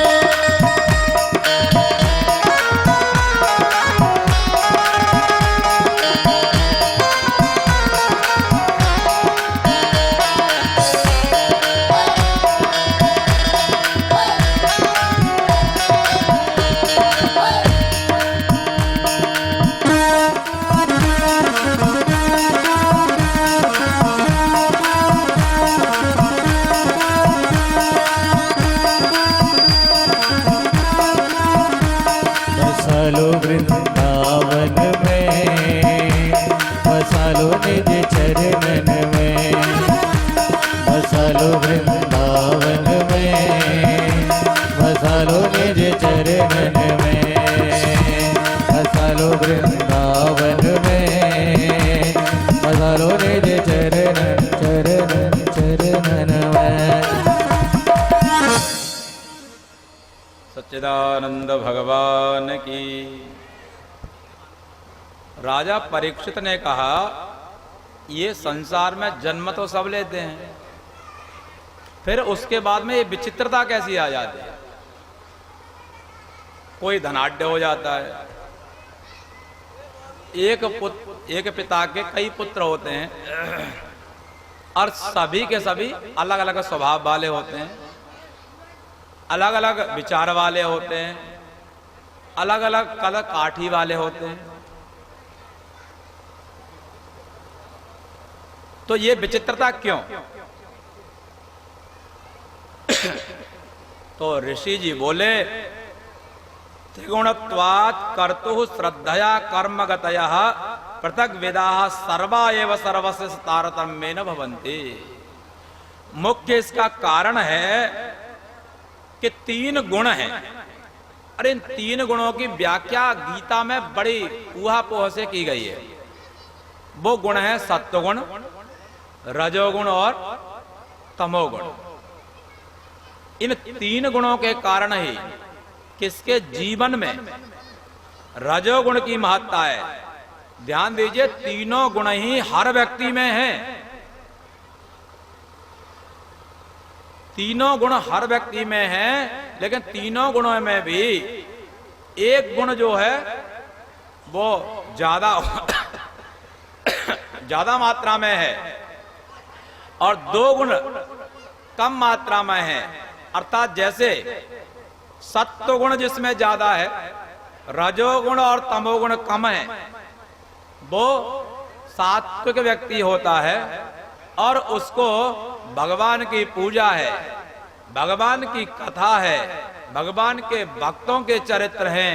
बसालो वृंदावन में, बसालो निज चरणन में, बसालो वृंदावन में, बसालो निज चरणन में, बसालो वृंदावन में, बसालो निज चरणन चरणन चरणन में। सच्चिदानंद भगवान की। राजा परीक्षित ने कहा, ये संसार में जन्म तो सब लेते हैं, फिर उसके बाद में ये विचित्रता कैसी आ जाती है। कोई धनाढ्य हो जाता है, एक पिता के कई पुत्र होते हैं और सभी के सभी अलग अलग स्वभाव वाले होते हैं, अलग अलग विचार वाले होते हैं, अलग अलग कला काठी वाले होते हैं। तो ये विचित्रता क्यों? तो ऋषि जी बोले, त्रिगुणत्वात् कर्तुः श्रद्धया कर्मगतयः पृथक विदाः सर्वा एव सर्वस्य तारतम्येन भवन्ति। मुख्य इसका कारण है कि 3 गुण हैं, और इन 3 गुणों की व्याख्या गीता में बड़ी ऊहापोह से की गई है। वो गुण है सत्वगुण, रजोगुण और तमोगुण। इन 3 गुणों के कारण ही किसके जीवन में रजोगुण की महत्ता है। ध्यान दीजिए, तीनों गुण ही हर व्यक्ति में हैं। तीनों गुण हर व्यक्ति में हैं, लेकिन तीनों गुणों में भी एक गुण जो है वो ज्यादा मात्रा में है और 2 गुण कम मात्रा में है। अर्थात जैसे सत्वगुण जिसमें ज्यादा है, रजोगुण और तमोगुण कम है, वो सात्विक व्यक्ति होता है और उसको भगवान की पूजा है, भगवान की कथा है, भगवान के भक्तों के चरित्र हैं,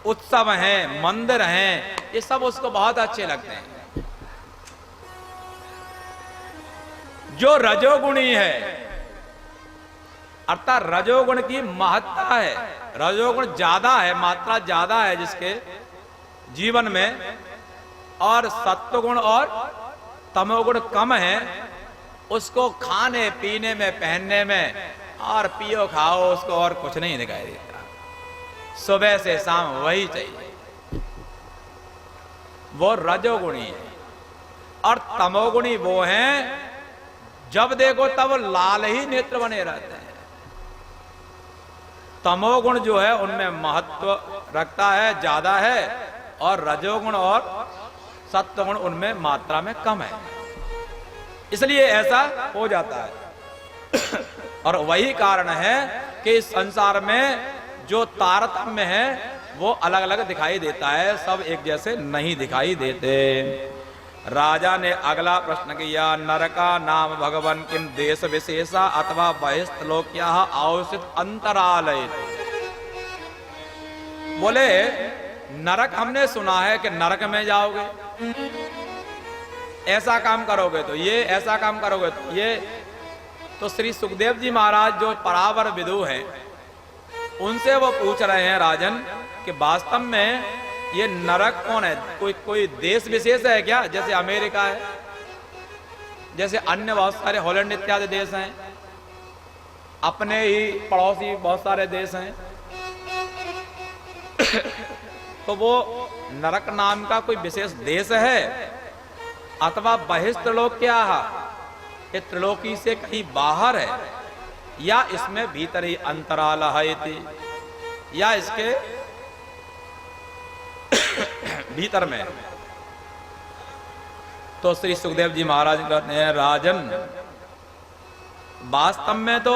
उत्सव हैं, मंदिर हैं, ये सब उसको बहुत अच्छे लगते हैं। जो रजोगुणी है, अर्थात रजोगुण की महत्ता है, रजोगुण ज्यादा है, मात्रा ज्यादा है जिसके जीवन में, और सत्वगुण और तमोगुण कम है, उसको खाने पीने में, पहनने में और पियो खाओ, उसको और कुछ नहीं दिखाई देता। सुबह से शाम वही चाहिए। वो रजोगुणी है। और तमोगुणी वो हैं जब देखो तब लाल ही नेत्र बने रहते हैं। तमोगुण जो है उनमें महत्व रखता है, ज्यादा है, और रजोगुण और सत्वगुण उनमें मात्रा में कम है, इसलिए ऐसा हो जाता है। और वही कारण है कि इस संसार में जो तारतम्य है वो अलग अलग दिखाई देता है, सब एक जैसे नहीं दिखाई देते। राजा ने अगला प्रश्न किया, नरका नाम भगवान किम देश विशेषा अथवा बहिस्तलोक्या आवश्यक अंतरालय। बोले नरक हमने सुना है कि नरक में जाओगे, ऐसा काम करोगे तो ये, ऐसा काम करोगे तो ये। तो श्री सुखदेव जी महाराज जो परावर विदु हैं, उनसे वो पूछ रहे हैं राजन कि वास्तव में ये नरक कौन है, कोई देश विशेष है क्या, जैसे अमेरिका है, जैसे अन्य बहुत सारे हॉलैंड इत्यादि देश हैं, अपने ही पड़ोसी बहुत सारे देश हैं। तो वो नरक नाम का कोई विशेष देश है अथवा बहिस्त्रलोक्या, ये त्रिलोकी से कहीं बाहर है, या इसमें भीतर ही अंतराल है, या इसके भीतर में। तो श्री सुखदेव जी महाराज कहते हैं, राजन वास्तव में तो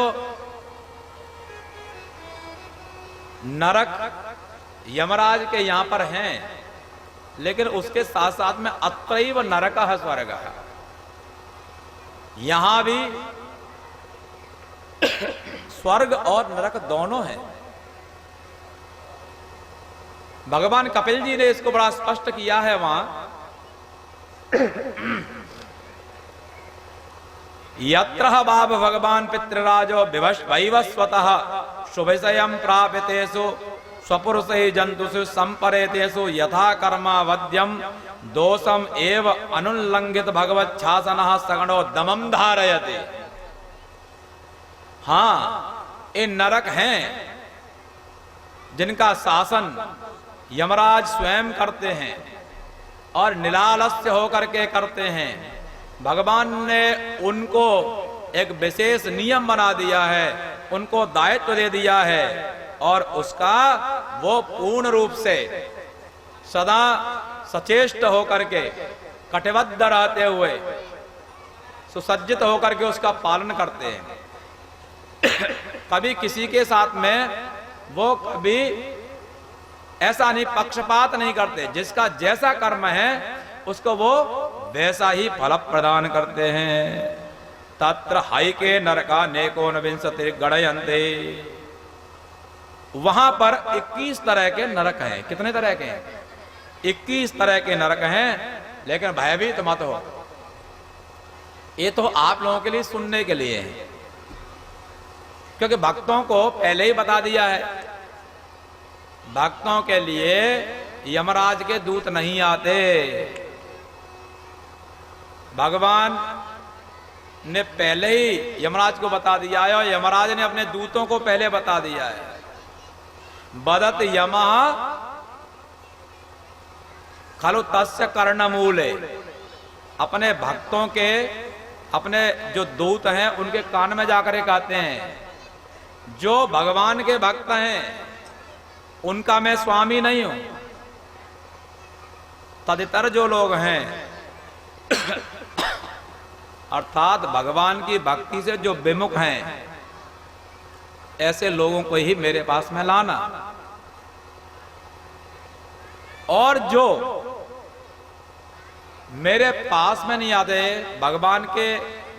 नरक यमराज के यहां पर हैं, लेकिन उसके साथ साथ में अत्रैव नरकः स्वर्गः, यहां भी स्वर्ग और नरक दोनों हैं। भगवान कपिल जी ने इसको बड़ा स्पष्ट किया है वहां, यत्र भाव भगवान पितृराजो विवस्वतः शुभशयं प्रापितेषु स्वपुरुषै जंतुषु संपरेतेषु यथा कर्मावद्यम दोषम एव अनुल्लंघित भगवच्छासनः सगणो दमं धारयते। हाँ, ये नरक हैं जिनका शासन यमराज स्वयं करते हैं और निरालस्य होकर के करते हैं। भगवान ने उनको एक विशेष नियम बना दिया है, उनको दायित्व दे दिया है, और उसका वो पूर्ण रूप से सदा सचेष्ट होकर के, कटिबद्ध रहते हुए, सुसज्जित होकर के उसका पालन करते हैं। कभी किसी के साथ में वो कभी ऐसा नहीं, पक्षपात नहीं करते, जिसका जैसा कर्म है उसको वो वैसा ही फल प्रदान करते हैं। तत्र हाइके नरका नेकोन विंशति गणयन्ते, वहां पर 21 तरह के नरक हैं। कितने तरह के हैं? 21 तरह के नरक हैं, लेकिन भयभीत मत हो, ये तो आप लोगों के लिए सुनने के लिए है, क्योंकि भक्तों को पहले ही बता दिया है, भक्तों के लिए यमराज के दूत नहीं आते। भगवान ने पहले ही यमराज को बता दिया है, और यमराज ने अपने दूतों को पहले बता दिया है। बदत यमः खलु तस्य कर्णमूले, अपने भक्तों के, अपने जो दूत हैं उनके कान में जाकर कहते हैं, जो भगवान के भक्त हैं उनका मैं स्वामी नहीं हूं, तदितर जो लोग हैं अर्थात भगवान की भक्ति से जो विमुख हैं, ऐसे लोगों को ही मेरे पास में लाना, और जो मेरे पास में नहीं आते, भगवान के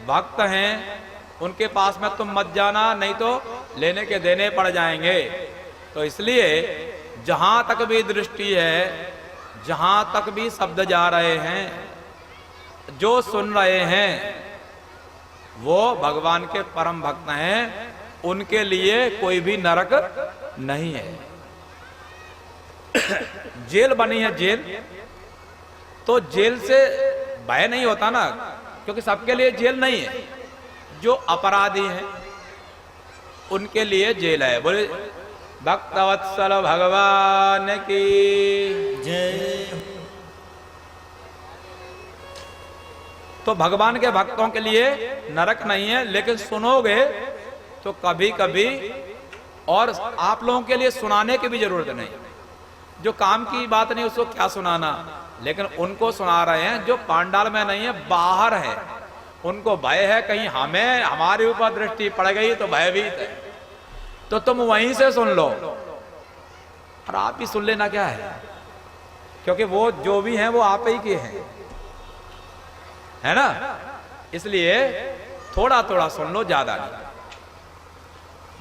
भक्त हैं, उनके पास में तुम मत जाना, नहीं तो लेने के देने पड़ जाएंगे। तो इसलिए जहां तक भी दृष्टि है, जहां तक भी शब्द जा रहे हैं, जो सुन रहे हैं, वो भगवान के परम भक्त हैं, उनके लिए कोई भी नरक नहीं है। जेल बनी है, जेल, तो जेल से भय नहीं होता ना, क्योंकि सबके लिए जेल नहीं है। जो अपराधी हैं उनके लिए जेल है। बोले भक्तवत्सल भगवान की जय। तो भगवान के भक्तों के लिए नरक नहीं है, लेकिन सुनोगे तो कभी कभी, और आप लोगों के लिए सुनाने की भी जरूरत नहीं, जो काम की बात नहीं उसको क्या सुनाना, लेकिन उनको सुना रहे हैं जो पांडाल में नहीं है, बाहर है, उनको भय है कहीं हमें, हमारे ऊपर दृष्टि पड़ गई तो भयभीत है, तो तुम वहीं से सुन लो। और आप ही सुन लेना क्या है, क्योंकि वो जो भी हैं वो आप ही के हैं, है ना। इसलिए थोड़ा थोड़ा सुन लो, ज्यादा नहीं।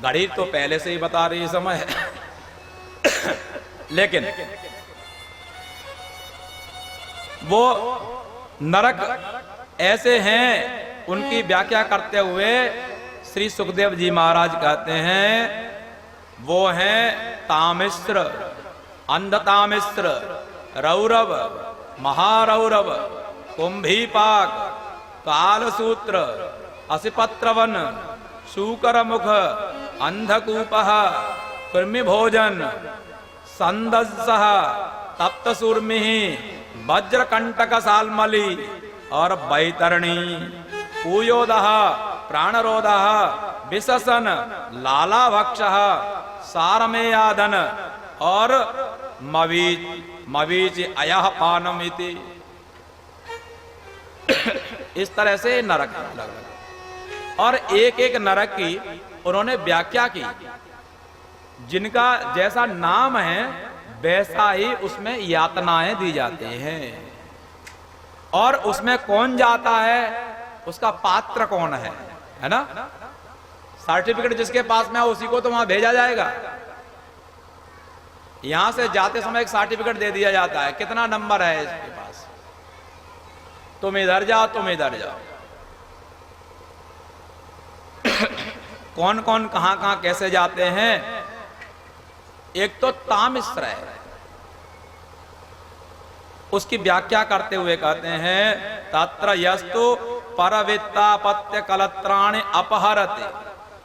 घड़ी तो पहले से ही बता रही समय है लेकिन वो नरक ऐसे हैं, उनकी व्याख्या करते हुए श्री सुखदेव जी महाराज कहते हैं वो हैं तामिश्र, अंधतामिश्र, रौरव, महारौरव, कुंभीपाक, कालसूत्र, असिपत्रवन, शूकरमुख, अंधकूपः, कृमिभोजन, संदस्सः, तप्तसूर्मिः, वज्रकंटक सालमली और बैतरणी, पूयोदः, प्राणरोधः, विशसन, लालाभक्षः, सारमेयादन और मवीच, मवीच अयः पानम इति। इस तरह से नरक अलग, और एक एक नरक की उन्होंने व्याख्या की। जिनका जैसा नाम है वैसा ही उसमें यातनाएं दी जाती हैं, और उसमें कौन जाता है, उसका पात्र कौन है ना। सर्टिफिकेट जिसके पास में है उसी को तो वहां भेजा जाएगा। यहां से जाते समय एक सर्टिफिकेट दे दिया जाता है, कितना नंबर है इसके पास, तुम इधर जाओ, तुम इधर जाओ। कौन कौन कहां कहां कैसे जाते हैं। एक तो तामिश्र है, उसकी व्याख्या करते हुए कहते हैं तत्र यस्तु परवित्तापत्य कलत्राणि अपहरति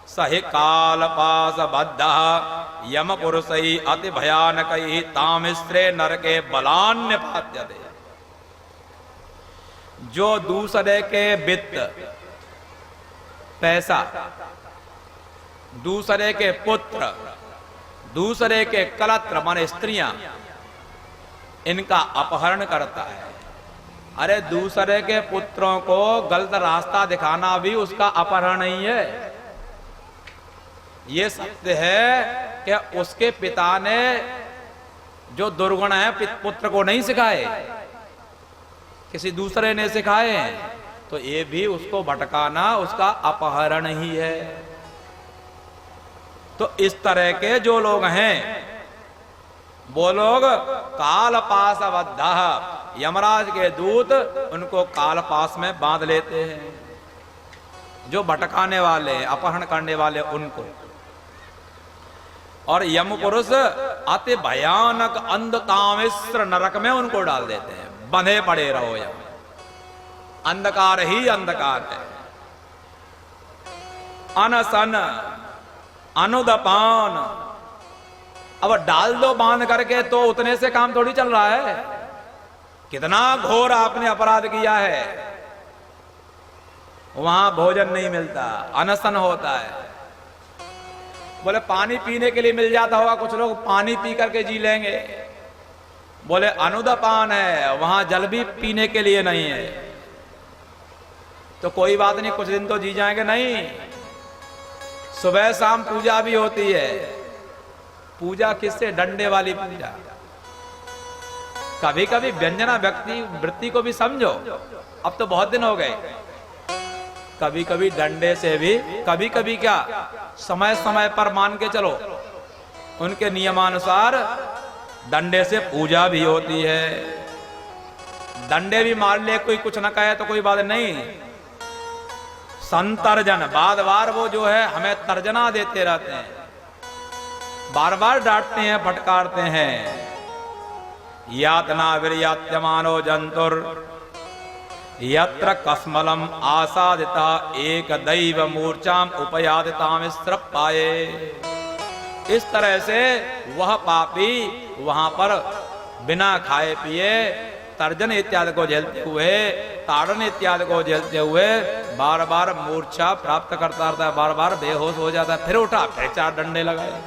सहि कालपास बद्धः यम पुरुषै अति भयानकै तामिश्रे नरके बलान्यपात्यते। जो दूसरे के वित्त, पैसा, दूसरे के पुत्र, दूसरे के कलत्र माने स्त्रियां, इनका अपहरण करता है। अरे दूसरे के पुत्रों को गलत रास्ता दिखाना भी उसका अपहरण नहीं है। ये सत्य है कि उसके पिता ने जो दुर्गुण है पुत्र को नहीं सिखाए, किसी दूसरे ने सिखाए हैं, तो ये भी उसको भटकाना उसका अपहरण ही है। तो इस तरह के जो लोग हैं वो लोग कालपास बद्ध, यमराज के दूत उनको कालपास में बांध लेते हैं। जो भटकाने वाले, अपहरण करने वाले उनको, और यम पुरुष अति भयानक अंधतामिश्र नरक में उनको डाल देते हैं। बंधे पड़े रहो, यहां अंधकार ही अंधकार है। अनशन, अनुदपान, अब डाल दो बांध करके तो उतने से काम थोड़ी चल रहा है। कितना घोर आपने अपराध किया है, वहां भोजन नहीं मिलता, अनशन होता है। बोले पानी पीने के लिए मिल जाता होगा, कुछ लोग पानी पी करके जी लेंगे। बोले अनुदपान है, वहां जल भी पीने के लिए नहीं है। तो कोई बात नहीं, कुछ दिन तो जी जाएंगे। नहीं, सुबह शाम पूजा भी होती है। पूजा किससे? डंडे वाली पूजा। कभी कभी व्यंजना व्यक्ति वृत्ति को भी समझो। अब तो बहुत दिन हो गए, कभी कभी डंडे से भी, कभी कभी क्या समय समय पर मान के चलो, उनके नियमानुसार डंडे से पूजा भी होती है। डंडे भी मार ले कोई, कुछ ना कहे तो कोई बात नहीं। संतर्जन, बार बार वो जो है हमें तर्जना देते रहते हैं, बार बार डांटते हैं, फटकारते हैं। यातना विर्यात्यमानो जंतुर यत्र कस्मलम आसादिता एक दैव मूर्छाम उपयादिताम पाए। इस तरह से वह पापी वहां पर बिना खाए पिए तर्जन इत्यादि को झेलते हुए, ताड़न इत्यादि को झेलते हुए बार बार मूर्छा प्राप्त करता रहता है, बार बार बेहोश हो जाता है, फिर उठा, फिर 4 डंडे लगाए।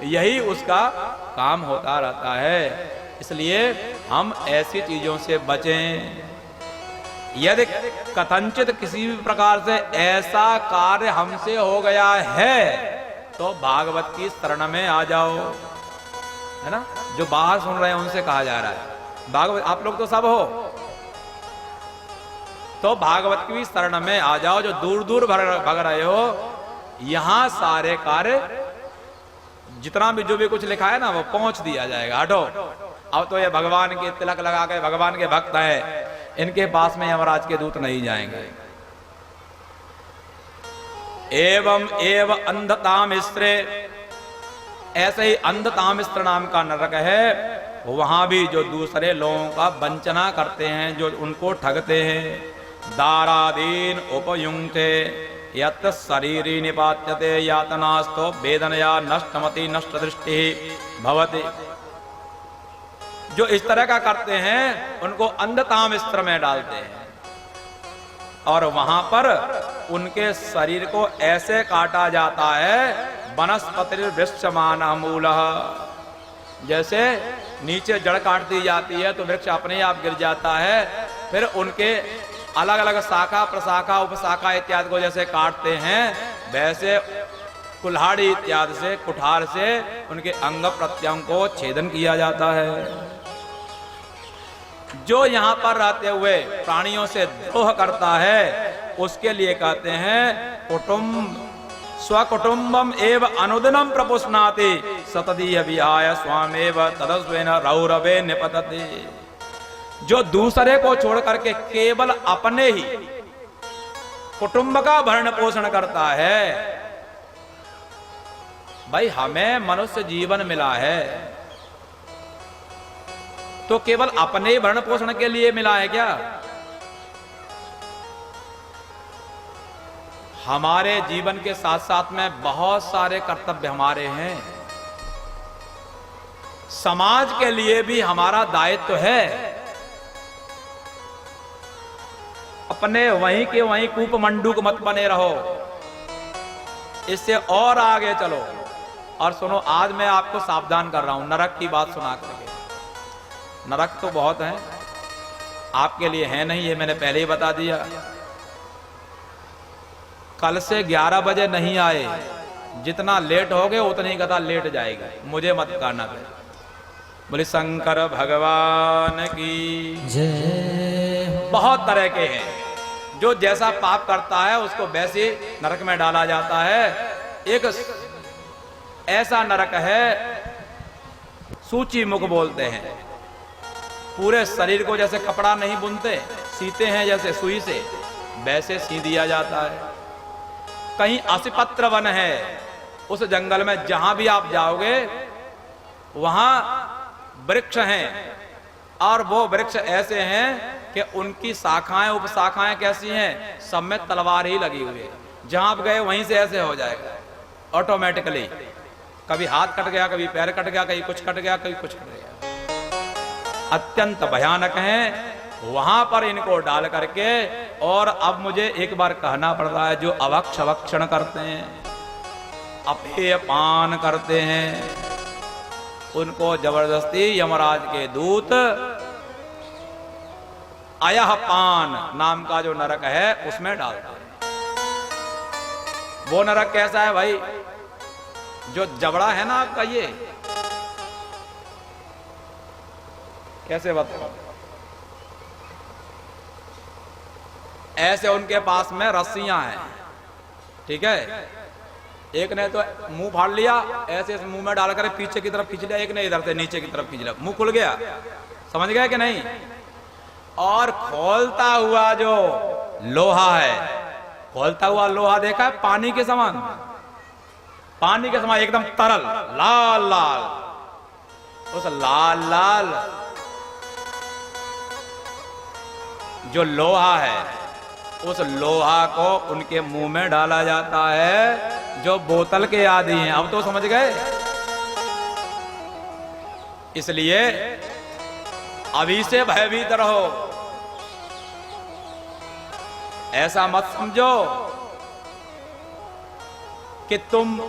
यही उसका काम होता रहता है। इसलिए हम ऐसी चीजों से बचें। यदि कथनचित किसी भी प्रकार से ऐसा कार्य हमसे हो गया है तो भागवत की शरण में आ जाओ। है ना, जो बाहर सुन रहे हैं उनसे कहा जा रहा है। भागवत आप लोग तो सब हो, तो भागवत की शरण में आ जाओ। जो दूर दूर भग रहे हो, यहां सारे कार्य जितना भी जो भी कुछ लिखा है ना वो पहुंच दिया जाएगा। हटो, अब तो ये भगवान के तिलक लगा के भगवान के भक्त हैं, इनके पास में यमराज के दूत नहीं जाएंगे। एवं एव अंधतामिस्त्रे, ऐसे ही अंधतामिस्त्र नाम का नरक है, वहां भी जो दूसरे लोगों का वंचना करते हैं, जो उनको ठगते हैं। दारादीन उपयुंक्ते यत् शरीरी निपात्यते यातनास्तो वेदनया नष्टमति नष्ट दृष्टि भवति। जो इस तरह का करते हैं उनको अंधतामिस्त्र में डालते हैं और वहां पर उनके शरीर को ऐसे काटा जाता है वनस्पति वृक्षमान मूलः, जैसे नीचे जड़ काट दी जाती है तो वृक्ष अपने आप गिर जाता है, फिर उनके अलग अलग शाखा प्रशाखा उपशाखा इत्यादि को जैसे काटते हैं, वैसे कुल्हाड़ी इत्यादि से कुठार से उनके अंग प्रत्यंग को छेदन किया जाता है। जो यहां पर रहते हुए प्राणियों से द्रोह करता है उसके लिए कहते हैं कुटुंब स्वकुटुंबम एव अनुदिनम प्रपुष्णाति सतदीय विहाय स्वामेव तदस्वेन रौरवे निपतति। जो दूसरे को छोड़ करके केवल अपने ही कुटुंब का भरण पोषण करता है, भाई हमें मनुष्य जीवन मिला है तो केवल अपने ही भरण पोषण के लिए मिला है क्या? हमारे जीवन के साथ साथ में बहुत सारे कर्तव्य हमारे हैं। समाज के लिए भी हमारा दायित्व है। अपने वहीं के वहीं कूप मंडूक मत बने रहो, इससे और आगे चलो। और सुनो, आज मैं आपको सावधान कर रहा हूं नरक की बात सुना करके। नरक तो बहुत है, आपके लिए है नहीं, ये मैंने पहले ही बता दिया। कल से 11 बजे नहीं आए, जितना लेट हो गए उतनी गदा लेट जाएगा, मुझे मत करना। बोले शंकर भगवान की जय। बहुत तरह के हैं, जो जैसा पाप करता है उसको वैसे नरक में डाला जाता है। एक ऐसा नरक है सूची मुख बोलते हैं, पूरे शरीर को जैसे कपड़ा नहीं बुनते, सीते हैं जैसे सुई से, वैसे सी दिया जाता है। कहीं असिपत्र वन है, उस जंगल में जहां भी आप जाओगे वहां वृक्ष हैं, और वो वृक्ष ऐसे हैं कि उनकी शाखाएं उपशाखाएं कैसी हैं, सब में तलवार ही लगी हुई है। जहां आप गए वहीं से ऐसे हो जाएगा ऑटोमेटिकली। कभी हाथ कट गया, कभी पैर कट गया, कहीं कुछ कट गया, कहीं कुछ कट गया। अत्यंत भयानक हैं, वहां पर इनको डाल करके। और अब मुझे एक बार कहना पड़ रहा है, जो अवक्ष भक्षण करते हैं, अपेय पान करते हैं, उनको जबरदस्ती यमराज के दूत अयह पान नाम का जो नरक है उसमें डालते हैं। वो नरक कैसा है भाई? जो जबड़ा है ना आपका, ये कैसे बताओ, ऐसे उनके पास में रस्सियां हैं, ठीक है। एक ने तो मुंह फाड़ लिया, ऐसे मुंह में डाल कर पीछे की तरफ खींच लिया, एक ने इधर से नीचे की तरफ खींच लिया, मुंह खुल गया। समझ गए कि नहीं? और खोलता हुआ जो लोहा है, खोलता हुआ लोहा देखा है पानी के समान, पानी के समान एकदम तरल लाल लाल, उस लाल लाल जो लोहा है, उस लोहा को उनके मुंह में डाला जाता है, जो बोतल के आदि हैं। अब तो समझ गए? इसलिए अभी से भयभीत रहो, ऐसा मत समझो कि तुम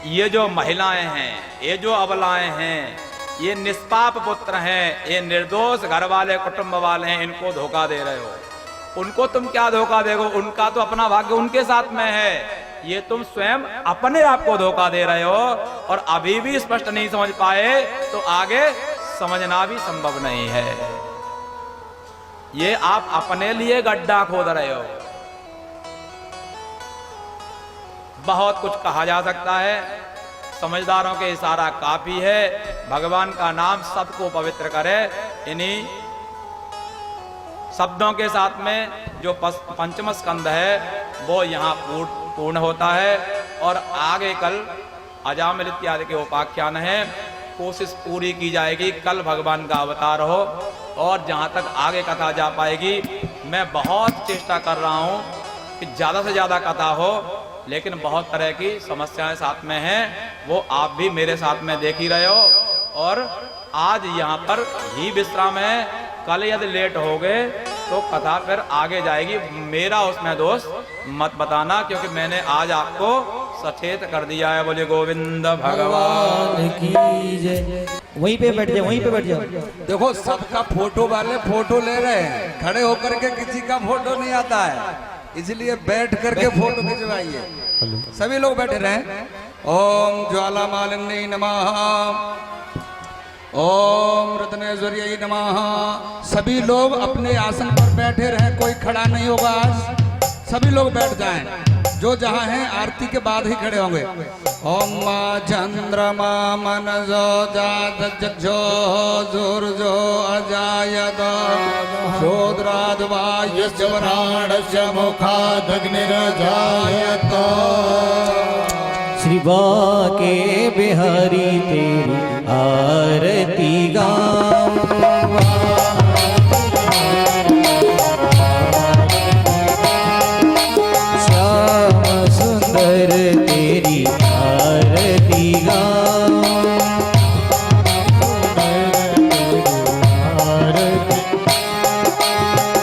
ये जो महिलाएं हैं, ये जो अबलाएं हैं, ये निष्पाप पुत्र हैं, ये निर्दोष घर वाले कुटुंब वाले हैं, इनको धोखा दे रहे हो। उनको तुम क्या धोखा देगो? उनका तो अपना भाग्य उनके साथ में है, ये तुम स्वयं अपने आप को धोखा दे रहे हो और अभी भी स्पष्ट नहीं समझ पाए तो आगे समझना भी संभव नहीं है। ये आप अपने लिए गड्ढा खोद रहे हो। बहुत कुछ कहा जा सकता है, समझदारों के इशारा काफी है। भगवान का नाम सबको पवित्र करे। इन्हीं शब्दों के साथ में जो पंचम स्कंद है वो यहाँ पूर्ण होता है और आगे कल अजामिल इत्यादि के उपाख्यान है। कोशिश पूरी की जाएगी कल भगवान का अवतार हो और जहाँ तक आगे कथा जा पाएगी मैं बहुत चेष्टा कर रहा हूँ कि ज़्यादा से ज़्यादा कथा हो, लेकिन बहुत तरह की समस्याएं साथ में हैं, वो आप भी मेरे साथ में देख ही रहे हो। और आज यहाँ पर ही विश्राम है, कल यदि लेट हो गए तो कथा फिर आगे जाएगी। मेरा उसमें दोष मत बताना, क्योंकि मैंने आज आपको सचेत कर दिया है। बोले गोविंद भगवान की जय। वहीं पे बैठ जाओ, वहीं पे बैठ जाओ। देखो सबका फोटो वाले फोटो ले रहे हैं, खड़े होकर के किसी का फोटो नहीं आता है, इसलिए बैठ करके फोटो खिंचवाइए। सभी लोग बैठे रहे। ओम ज्वाला मालिनी नमः, ओम रत्नेश्वरी नमः। सभी लोग अपने आसन पर बैठे रहे, कोई खड़ा नहीं होगा आज। सभी लोग बैठ जाएं, जो जहाँ हैं आरती के बाद ही खड़े होंगे। ओम चंद्रमा मनजो जात जक्षो जोर्जो अजायत शोद्राद वायुश्चवराणस्य मुखादग्निरजायत। श्री बाके बिहारी तेरी आरती गाऊं, श्याम सुंदर तेरी आरती गाऊं।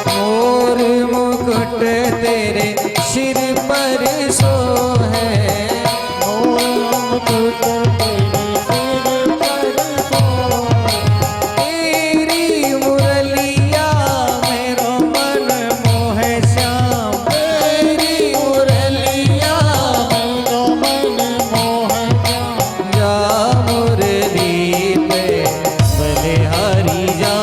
मोर मुकुट तेरे सिर पर सो है, तेरी मुरलिया मेरो मन मोहे श्याम, तेरी मुरलिया मेरो मन मोहे श्याम। जा मुरली पे बलिहारी जा,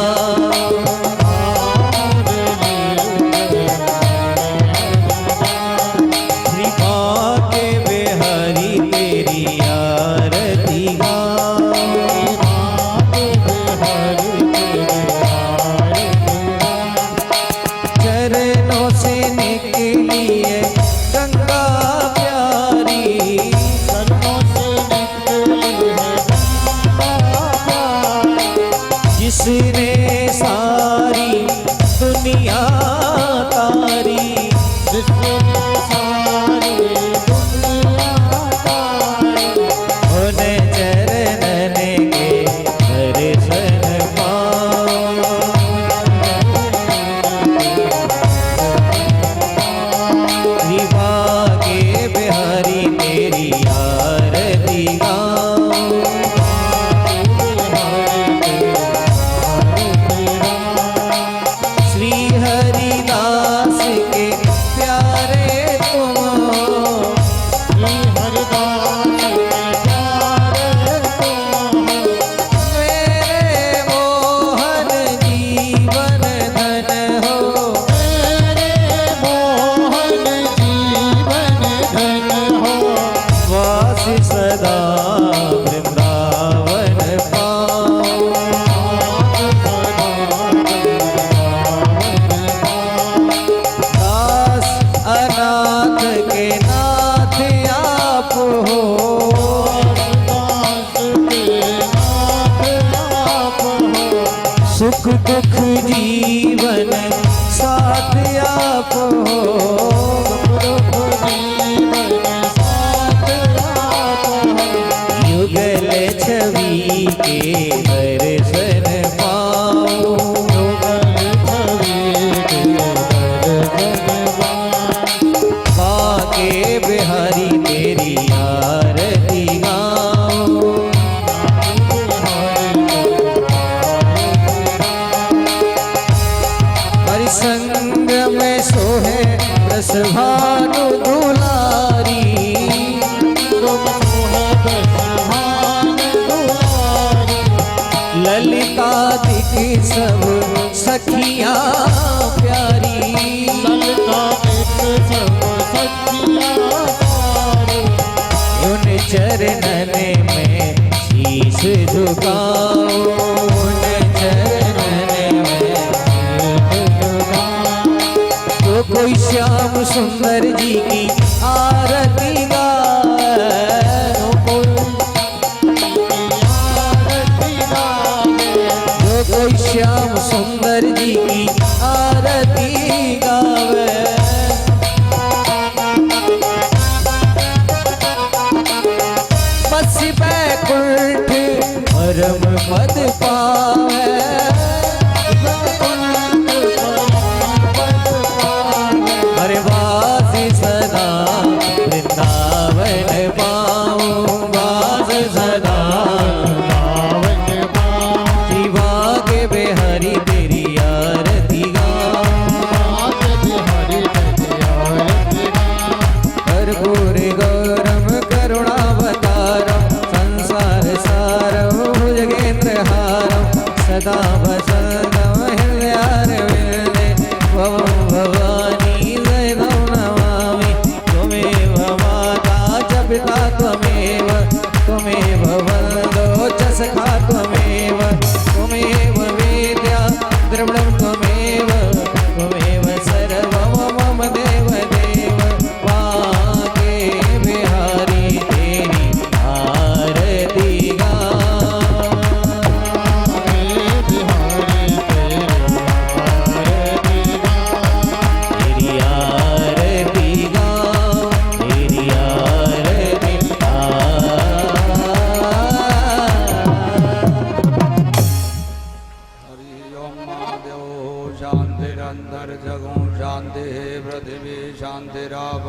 श्री बाके बिहारी तेरी आरती गाऊं। चरणों से निकली है गंगा प्यारी, चरणों से निकली है गंगा प्यारी, जिसने सारी दुनिया तारी, जिसने सारी दुनिया तारी। उन चरणन के दर्शन पाऊं, श्री बाके बिहारी तेरी आरती गाऊं। श्री हरिदास के प्यारे तुम, श्री हरिदास के प्यारे तुम, मेरे मोहन जीवन धन हो, मेरे मोहन जीवन धन हो। वास सदा वृंदावन पाऊं, दास अनाथ के नाथ आप हो, दास के नाथ आप हो। सुख दुख जीवन साथ आप हो, सुख दुख जीवन साथ आप हो। युगल छवि के दर्शन पाऊं, युगल छवि के दर्शन पाऊं। बाके बिहारी तेरी आरती गाऊं, हरि संग में सोहे रस भानु दुलारी, झुकाओ उन चरणन में तो कोई श्याम सुंदर जी की आरती गाए तो कोई श्याम सुंदर जी की आरती गावे बस बैकुंठ परम पद पावे हरे वासी सदा वृंदावन पाऊं वास सदा जीवा के बिहारी तेरी आरती कर्पूर गौरम करुणावतारम संसार सारम भुजगेन्द्रहारम सदा वसंतम हृदयारविंदे भवं भवानी जयं नमामि त्वमेव माता च पिता त्वमेव त्वमेव वरदो च सखा त्वमेव त्वमेव वेद्या द्रविणं त्वमेव त्वमेव सर्वं मम देव देव वाके बिहारी तेरी आरती तेरी आरती तेरी आरती हरि ओम महादेव शांतिरंतर जगो शांति पृथ्वी शांतिराप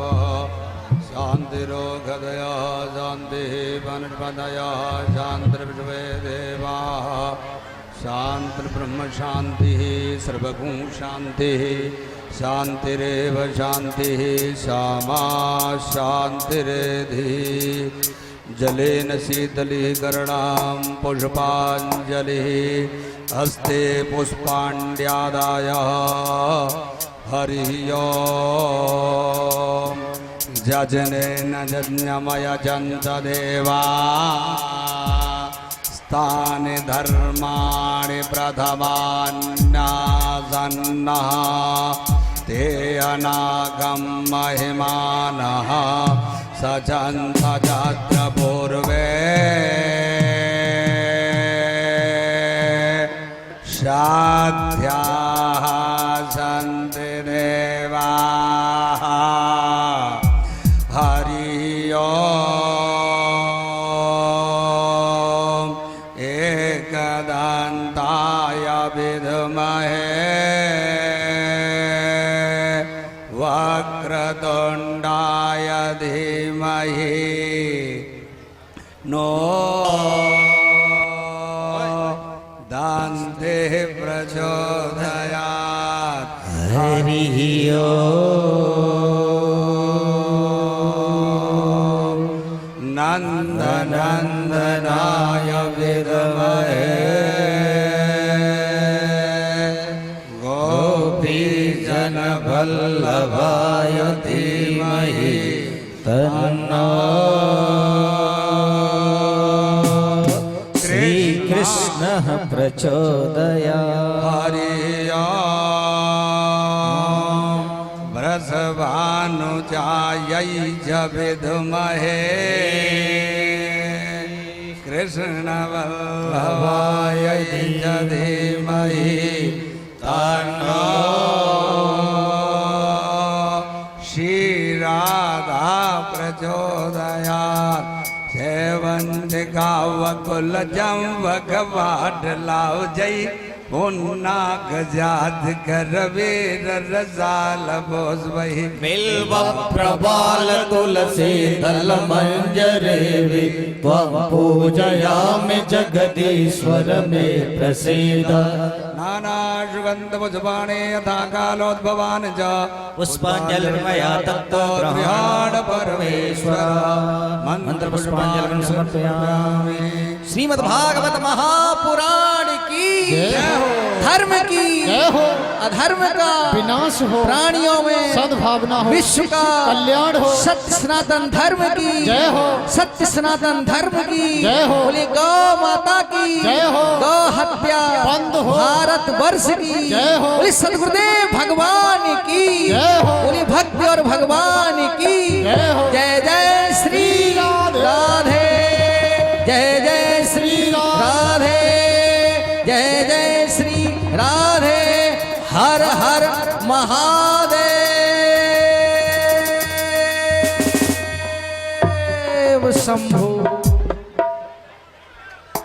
शांतिरो गदया शांति वनस्पतया शांतिर्विश्वे देवा शांति ब्रह्म शांति सर्वगुण शांति शांतिरेव शांति श्यामा शांतिरेधि जलेन शीतलीकरणां पुष्पाञ्जलिः हस्ते पुष्पाण्ड्यादाय हरिः ओम् जजनेन यज्ञमयजन्त देवा स्थानि धर्माणि प्रथमान्यासन्नः ते अनागं महिमानः सजन्त जत्र पूर्वे शाध्याः सन्ति देवाः हरि ओम् एकदन्ताय विद्महे वक्रतुण्डाय धीमहि नो दान्ते प्रचोदयात् हरिः ओम् नन्दनन्दनाय विद्महे गोपीजनवल्लभाय धीमहि तन्नो श्रीकृष्णः प्रचोदयात् हरि ओम् वृषभानुजायै च विद्महे कृष्णवल्लभाय च धीमहि तन्नो श्रीराधा प्रचोदयात् सेवन्तिका वकुलजं भगवान् लाव जय पुन्ना गजाद करवीर रसाल बोस वही बिल्व प्रबाल तुलसी दल मंजरे त्वं पूजयामि जगदीश्वर मे प्रसीद नाना सुगंध पुष्पाणि यथा कालोद्भवान् च पुष्पाञ्जलिर्मया तप्तो गृहाण परमेश्वर मंत्र पुष्पाञ्जलिं समर्पयामि। श्रीमद्भागवत महापुराण की जय हो। धर्म की जय हो अधर्म का विनाश हो प्राणियों में सद्भावना हो विश्व का कल्याण हो सत्य सनातन धर्म की जय हो सत्य सनातन धर्म की जय हो बोले गौ माता की जय हो गौ हत्या बंद हो भारत वर्ष की जय हो बोले सदगुरुदेव भगवान की जय हो बोले भक्ति और भगवान की जय हो जय जय श्री राधे जय जय श्री राधे जय जय श्री राधे हर हर महादेव शंभु